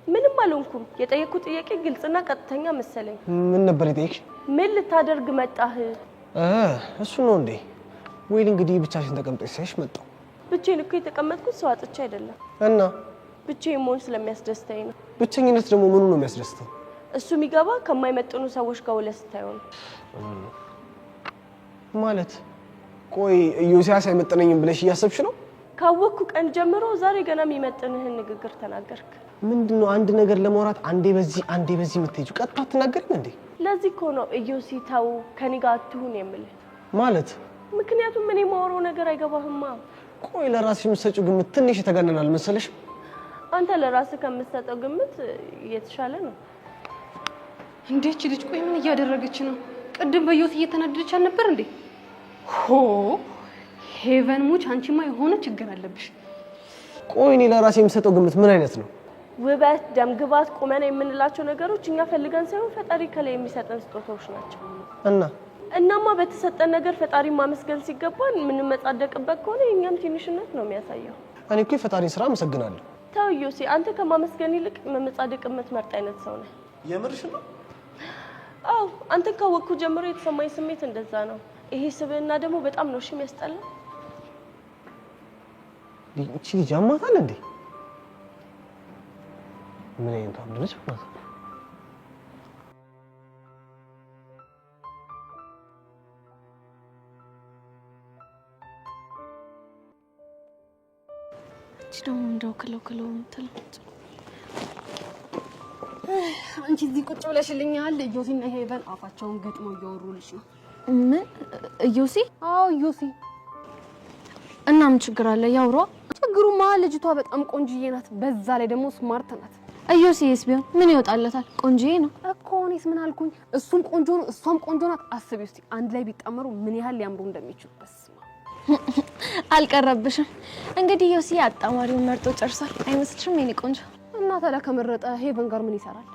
C: ምንም አልሆንኩም። የጠየኩት ጥያቄ ግልጽና ቀጥተኛ መሰለኝ።
N: ምን ነበር የጠየቅሽ?
C: ምን ልታደርግ መጣህ?
N: እሱ ነው እንዴ? ወይል እንግዲህ ብቻሽን ተቀምጠሽ ሳይሽ መጣሁ።
C: ብቻዬን እኮ የተቀመጥኩት ሰው አጥቼ አይደለም።
N: እና
C: ብቻዬን መሆን ስለሚያስደስተኝ ነው።
N: ብቸኝነት ደግሞ ምኑ ነው የሚያስደስተው?
C: እሱ የሚገባ ከማይመጥኑ ሰዎች ጋር ውለህ ስታየው ነው።
N: ማለት ቆይ ኢዮስያስ አይመጥነኝም ብለሽ እያሰብሽ ነው?
C: ካወቅኩ ቀን ጀምሮ ዛሬ ገና የሚመጥንህን ንግግር ተናገርክ።
N: ምንድነው አንድ ነገር ለማውራት አንዴ በዚህ የምትሄጂው? ቀጥታ አትናገሪም እንዴ? ለዚህ
C: እኮ ነው ኢዮሲ ተው ከኔ ጋር አትሁን የምልህ።
N: ማለት
C: ምክንያቱም እኔ የማወራው ነገር አይገባህማ።
N: ቆይ ለራስሽ የምትሰጪው ግምት ትንሽ የተጋነነ አልመሰለሽም?
C: አንተ ለራስህ ከምትሰጠው ግምት የተሻለ ነው።
F: እንዴች ልጅ ቆይ ምን እያደረገች ነው? ቅድም በዮት እየተናደደች አልነበር እንዴ? ሆ ሄቨን ሙች አንቺማ የሆነ ችግር አለብሽ።
N: ቆይ እኔ ለራሴ የምሰጠው ግምት ምን አይነት ነው?
C: ውበት፣ ደምግባት፣ ቁመና የምንላቸው ነገሮች እኛ ፈልገን ሳይሆን ፈጣሪ ከላይ የሚሰጠን ስጦታዎች ናቸው። እናማ በተሰጠን ነገር ፈጣሪ ማመስገን ሲገባን የምንመጻደቅበት ከሆነ የኛም ትንሽነት ነው የሚያሳየው።
N: እኔ እኮ የፈጣሪን ስራ አመሰግናለሁ።
C: ተው ዮሲ፣ አንተ ከማመስገን ይልቅ መመጻደቅ የምትመርጥ አይነት ሰው ነህ።
N: የምርሽ ነው?
C: አዎ፣ አንተ ካወቅኩ ጀምሮ የተሰማኝ ስሜት እንደዛ ነው። ይሄ ስብዕና ደግሞ በጣም ነው እሺ የሚያስጠላው።
N: እቺ ልጅ አማታል እንዴ? ምን አይነት አምድነች ማለት ነው?
J: እቺ ደግሞ እንደው ከለው የምትለው
F: አንቺ እዚህ ቁጭ ብለሽልኛል። ኢዮሲና ሄቨን አፋቸውን ገጥመው እያወሩልሽ ነው።
J: ምን ኢዮሲ?
F: አዎ ኢዮሲ።
J: እና ምን ችግር አለ? ያውሯ።
F: ችግሩማ ልጅቷ በጣም ቆንጅዬ ናት፣ በዛ ላይ ደግሞ ስማርት ናት።
J: ኢዮሲስ ቢሆን ምን ይወጣለታል? ቆንጅዬ ነው
F: እኮ። እኔስ ምን አልኩኝ? እሱም ቆንጆ ነው፣ እሷም ቆንጆ ናት። አስቢ እስቲ አንድ ላይ ቢጣመሩ ምን ያህል ሊያምሩ እንደሚችሉ። በስማ
J: አልቀረብሽም። እንግዲህ ኢዮሲ አጣማሪውን መርጦ ጨርሷል አይመስልሽም? የኔ ቆንጆ።
F: እና ታዲያ ከመረጠ ሄቨን ጋር ምን ይሰራል?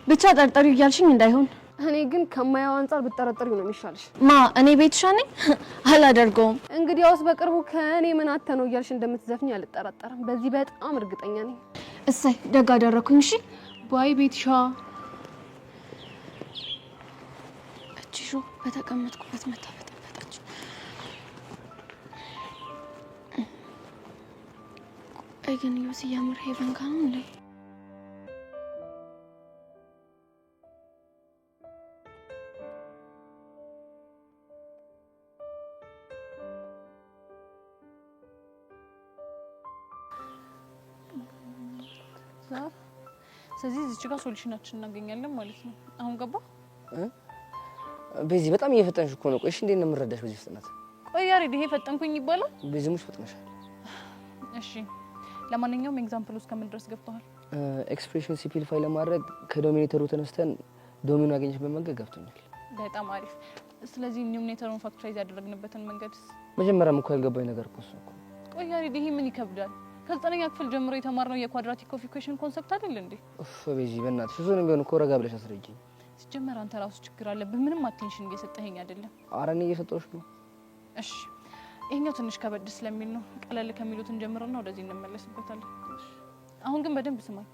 J: ብቻ ጠርጠሪው እያልሽኝ እንዳይሆን።
F: እኔ ግን ከማያው አንፃር ብትጠረጠሪው ነው የሚሻልሽ።
J: ማ እኔ ቤትሻ ነኝ? አላደርገውም።
F: እንግዲያውስ በቅርቡ ከእኔ ምን አተ ነው እያልሽ እንደምትዘፍኝ አልጠራጠርም። በዚህ በጣም እርግጠኛ ነኝ።
J: እሰይ ደግ አደረኩኝ። እሺ
F: ባይ ቤትሻ።
J: እቺ በተቀመጥኩበት መታፈጠፈጠች። ቆይ ግን ዮሲ ያምር ሄቨን ጋር ነው እንዴ?
B: ስለዚህ እዚህ ጋር ሶሉሽናችን እናገኛለን ማለት ነው። አሁን ገባ?
P: በዚህ በጣም እየፈጠንሽ እኮ ነው። ቆይ እሺ እንዴት ነው የምረዳሽ በዚህ ፍጥነት?
B: ቆይ ያሬድ ይሄ ፈጠንኩኝ ይባላል?
P: በዚህ ሙሽ ፈጥነሻል።
B: እሺ ለማንኛውም ኤግዛምፕል ውስጥ ከምን ድረስ ገብተዋል?
P: ኤክስፕሬሽን ሲምፕሊፋይ ለማድረግ ከዶሚኔተሩ ተነስተን ዶሚኖ ያገኘሽበት መንገድ ገብቶኛል።
B: በጣም አሪፍ። ስለዚህ ኒውሚኔተሩን ፋክተራይዝ ያደረግንበትን መንገድ
P: መጀመሪያም እኮ ያልገባኝ ነገር እኮ እሱ እኮ።
B: ቆይ ያሬድ ይሄ ምን ይከብዳል? ከዘጠነኛ ክፍል ጀምሮ የተማርነው የኳድራቲክ ኦፍ ኢኩዌሽን ኮንሰፕት አይደል እንዴ?
P: ኡፍ በዚህ በእናትሽ እሱንም ቢሆን እኮ ረጋ ብለሽ አስረጂኝ።
B: ሲጀመር አንተ ራሱ ችግር አለብህ። ምንም አቴንሽን እየሰጠኸኝ አይደለም።
P: ኧረ እኔ እየሰጠሁሽ ነው።
B: እሺ ይሄኛው ትንሽ ከበድ ስለሚል ነው። ቀለል ከሚሉትን ጀምረና ወደዚህ እንመለስበታለን። አሁን ግን በደንብ ስማኝ።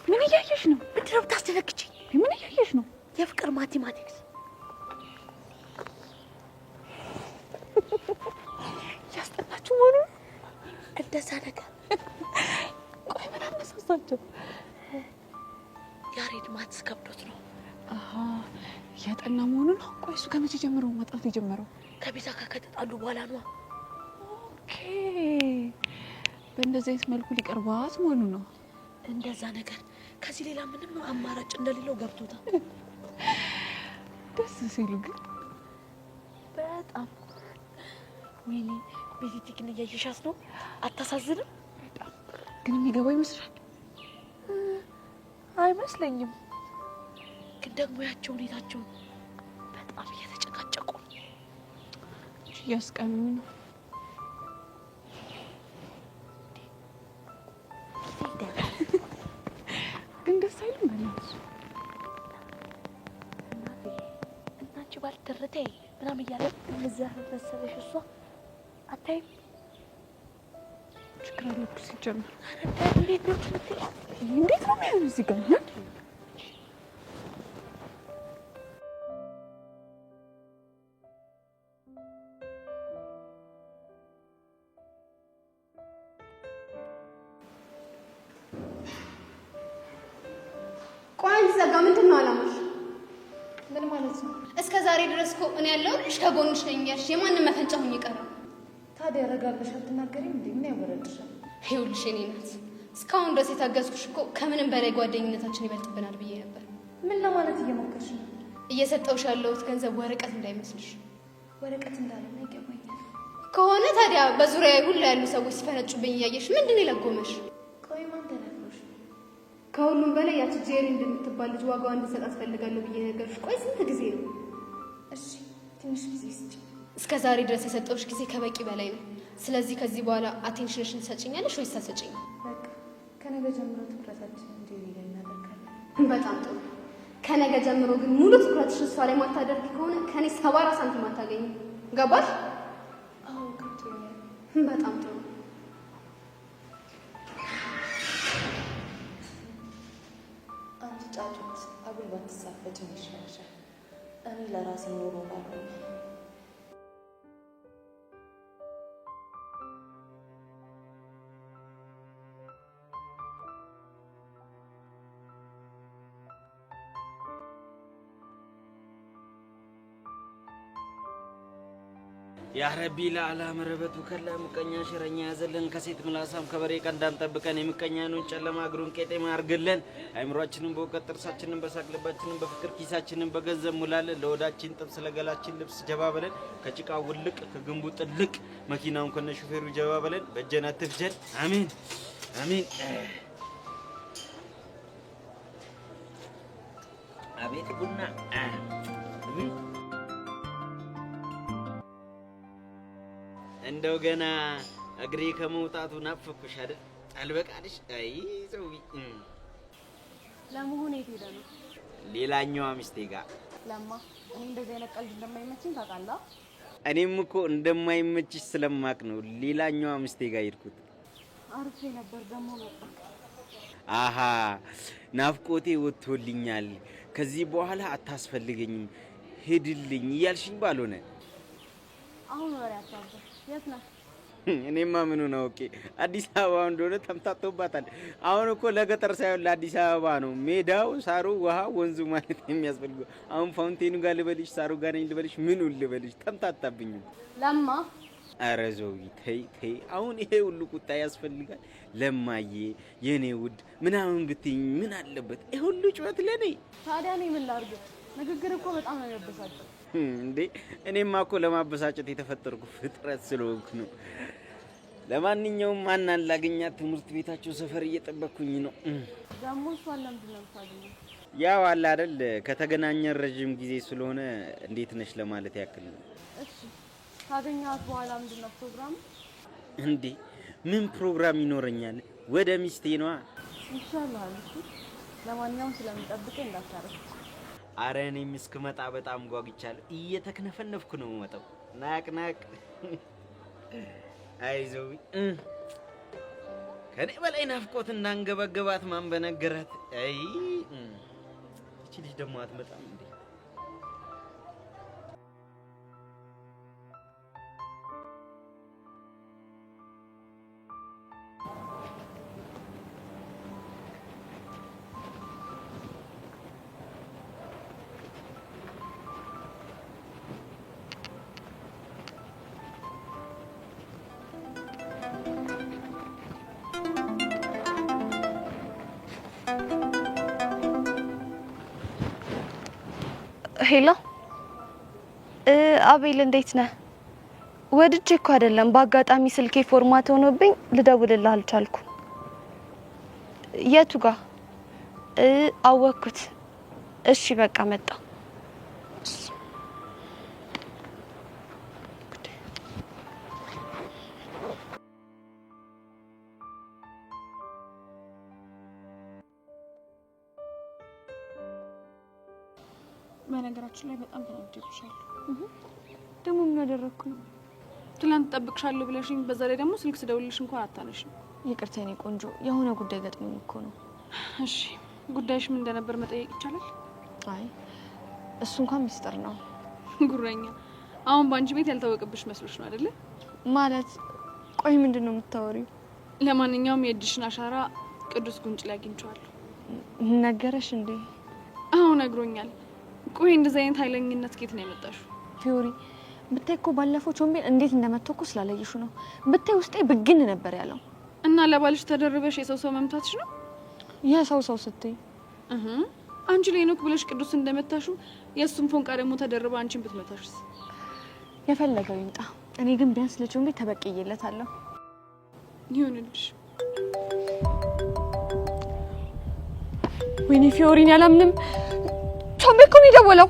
B: ምን እያየሽ ነው?
C: ምንድን ነው የምታስደነግጪኝ?
B: ምን እያየሽ ነው?
C: የፍቅር ማቴማቲክስ
B: ያስጠናችሁ ሆነ
C: እንደዛ ነገር።
B: ቆይ ምን አነሳሳቸው?
C: ያሬድ ማትስ ከብዶት ነው።
M: አሃ ያጠና መሆኑ ነው። ቆይ እሱ ከመቼ ጀምሮ ማጥናት የጀመረው?
C: ከቤዛ ጋር ከተጣሉ በኋላ ነው።
M: ኦኬ በእንደዚህ አይነት መልኩ ሊቀርባት መሆኑ ነው።
C: እንደዛ ነገር ከዚህ ሌላ ምንም አማራጭ እንደሌለው ገብቶታል።
M: ደስ ሲሉ ግን
C: በጣም ወይኔ ቤቲ ግን እያየሻት ነው። አታሳዝንም?
M: በጣም ግን የሚገባው ይመስላል።
C: አይመስለኝም። ግን ደግሞ ያቸው ሁኔታቸው በጣም እየተጨቃጨቁ
M: እያስቀኑ ነው። ግን ደስ አይልም። በእናትሽ
C: እናንቺ ባልደረቴ ምናምን እያለ ምዘር መሰለሽ እሷ አታይም።
M: ችግር አለብሽ ሲጀምር።
C: እንዴት ነው የምትለው?
M: እንዴት ነው የሚሆነው እዚህ ጋር?
F: ቆይ ዘጋ። ምንድን ነው አላማሽ?
E: ምን ማለት ነው? እስከ ዛሬ ድረስ እኮ እኔ ያለሁልሽ ከጎንሽ ነኝ እያልሽ የማንም መፈንጫ ሆኜ ቀረሁ።
O: ታዲያ ረጋለሽ አትናገሪም እንዴ? ምን ያወረድሻል?
E: ይኸውልሽ የኔ ናት፣ እስካሁን ድረስ የታገዝኩሽ እኮ ከምንም በላይ ጓደኝነታችን ይበልጥብናል ብዬ ነበር።
O: ምን ለማለት እየሞከርሽ ነው?
E: እየሰጠውሽ ያለሁት ገንዘብ ወረቀት እንዳይመስልሽ።
O: ወረቀት እንዳለና ይገባኛል።
E: ከሆነ ታዲያ በዙሪያ ሁሉ ያሉ ሰዎች ሲፈነጩብኝ እያየሽ ምንድን ነው የለጎመሽ?
O: ቆይ ማን ተናግሮሽ?
F: ከሁሉም በላይ ያቺ ጄሪ እንደምትባል ልጅ ዋጋዋን እንድሰጣት ፈልጋለሁ ብዬ ነገርሽ። ቆይ ስንት ጊዜ ነው?
O: እሺ ትንሽ ጊዜ ስጪ።
E: እስከ ዛሬ ድረስ የሰጠውሽ ጊዜ ከበቂ በላይ ነው። ስለዚህ ከዚህ በኋላ አቴንሽንሽን ትሰጪኛለሽ ወይስ አትሰጪኝም?
O: በቃ ከነገ ጀምሮ ትኩረታችንን ጄሪ ላይ እናደርጋለን።
F: በጣም ጥሩ። ከነገ ጀምሮ ግን ሙሉ ትኩረትሽን እሷ ላይ ማታደርጊ ከሆነ ከኔ 70 ሳንቲም አታገኝም። ገባሽ?
O: አዎ ገብቶኛል።
F: በጣም ጥሩ።
O: አንቺ ጫጩት አጉል ባትሳፈጭ ይሻልሻል። እኔ ለራሴ ኖሮ ባልሆነ
L: ያ ረቢ ለዓላ መረበቱ ከላ ምቀኛ ሽረኛ ያዘልን ከሴት ምላሳም ከበሬ ቀንዳም ጠብቀን የምቀኛኑን ጨለማ እግሩን ቄጤማ አርግልን። አይምሯችንን በእውቀት ጥርሳችንን በሳቅ ልባችንን በፍቅር ኪሳችንን በገንዘብ ሙላለን። ለወዳችን ጥብስ ለገላችን ልብስ ጀባ በለን። ከጭቃ ውልቅ ከግንቡ ጥልቅ መኪናውን ከነ ሹፌሩ ጀባ በለን። በጀና ትፍጀን። አሜን አሜን። አቤት ቡና እንደው ገና እግሬ ከመውጣቱ ናፈኩሽ አይደል? አልበቃልሽ? አይ ዘውቢ
F: ለመሆኑ የት ሄደ ነው?
L: ሌላኛዋ ሚስቴ ጋር።
F: ለማ እኔ እንደዚህ አይነት ቀልድ እንደማይመችኝ ታውቃለህ?
L: እኔም እኮ እንደማይመችሽ ስለማቅ ነው ሌላኛዋ ሚስቴ ጋር ሄድኩት።
F: አርፌ ነበር ደግሞ መጣ።
L: አሃ ናፍቆቴ ወጥቶልኛል፣ ከዚህ በኋላ አታስፈልገኝም፣ ሄድልኝ እያልሽኝ ባልሆነ
F: አሁን ወሬ አታብዛ። የት ነህ?
L: እኔማ ምኑን አውቄ አዲስ አበባ እንደሆነ ተምታቶባታል። አሁን እኮ ለገጠር ሳይሆን ለአዲስ አበባ ነው ሜዳው፣ ሳሩ፣ ውሃ፣ ወንዙ ማለት የሚያስፈልገው። አሁን ፋውንቴኑ ጋር ልበልሽ፣ ሳሩ ጋር ነኝ ልበልሽ፣ ምኑን ልበልሽ? ተምታታብኝ
F: ለማ።
L: ኧረ ዘውቢ ተይ ተይ፣ አሁን ይሄ ሁሉ ቁጣ ያስፈልጋል? ለማዬ የኔ ውድ ምናምን ብትይኝ ምን አለበት? ይሄ ሁሉ ጩኸት ለኔ?
F: ታዲያ እኔ ምን ላድርግ? ንግግር እኮ በጣም ነው የሚያበሳጨው።
L: እንዴ እኔማ እኮ ለማበሳጨት የተፈጠርኩ ፍጥረት ስለሆንኩ ነው። ለማንኛውም ማን ላገኛት ትምህርት ቤታቸው ሰፈር እየጠበቅኩኝ ነው።
F: ደግሞ እሷን ለምንድን ነው የምታገኘው?
L: ያው አለ አይደል ከተገናኘን ረጅም ጊዜ ስለሆነ እንዴት ነሽ ለማለት ያክል ነው።
F: እሺ ካገኘኋት በኋላ ምንድን ነው ፕሮግራም?
L: እንዴ ምን ፕሮግራም ይኖረኛል? ወደ ሚስቴ ነዋ።
F: ይሻላል። እሺ ለማንኛውም ስለምጠብቀኝ እንዳታረፍ።
L: አረ እኔም እስክመጣ በጣም ጓጉቻለሁ። እየተክነፈነፍኩ ነው የምመጣው። ናቅ ናቅ። አይዞህ ከኔ በላይ ናፍቆት እንዳንገበገባት ማን በነገራት? አይ እቺ ልጅ ደግሞ አትመጣም እንዴ?
J: ሄሎ አቤል እንዴት ነህ? ወድጄ እኮ አይደለም በአጋጣሚ ስልኬ ፎርማት ሆኖብኝ ልደውልልህ አልቻልኩ። የቱ ጋር? አወኩት። እሺ በቃ መጣ።
B: በነገራችን ላይ በጣም ተናድጄብሻለሁ።
J: ደግሞ ምን አደረኩ?
B: ትላንት ጠብቅሻለሁ ብለሽኝ በዛ ላይ ደግሞ ስልክ ስደውልልሽ እንኳን አታነሽም።
J: ይቅርታ የኔ ቆንጆ፣ የሆነ ጉዳይ ገጥሞኝ እኮ ነው።
B: እሺ ጉዳይሽ ምን እንደነበር መጠየቅ ይቻላል?
J: አይ እሱ እንኳን ሚስጥር ነው።
B: ጉረኛ፣ አሁን ባንቺ ቤት ያልታወቀብሽ መስሎሽ ነው አይደለ?
J: ማለት ቆይ ምንድን ነው የምታወሪው?
B: ለማንኛውም የእጅሽን አሻራ ቅዱስ ጉንጭ ላይ አግኝቼዋለሁ።
J: ነገረሽ እንዴ?
B: አዎ ነግሮኛል። ቆይ እንደዚህ አይነት ኃይለኝነት ከየት ነው የመጣሽው?
J: ፊዮሪ ብታይ እኮ ባለፈው ቾምቤል እንዴት እንደመተኩ ስላለየሹ ነው። ብታይ ውስጤ ብግን ነበር ያለው።
B: እና ለባልሽ ተደርበሽ የሰው መምታትሽ ነው?
J: የሰው ስትይ
B: አንቺ ላይ ነው ብለሽ ቅዱስ እንደመታሹ የሱም ፎንቃ ደግሞ ተደርባ አንቺን ብትመታሽስ?
J: የፈለገው ይምጣ። እኔ ግን ቢያንስ ለቾምቤል ተበቅዬለታለሁ።
B: ይሁንልሽ።
J: ወይኔ ፊዮሪን ያላምንም ቾምቤል እኮ ነው የደወለው።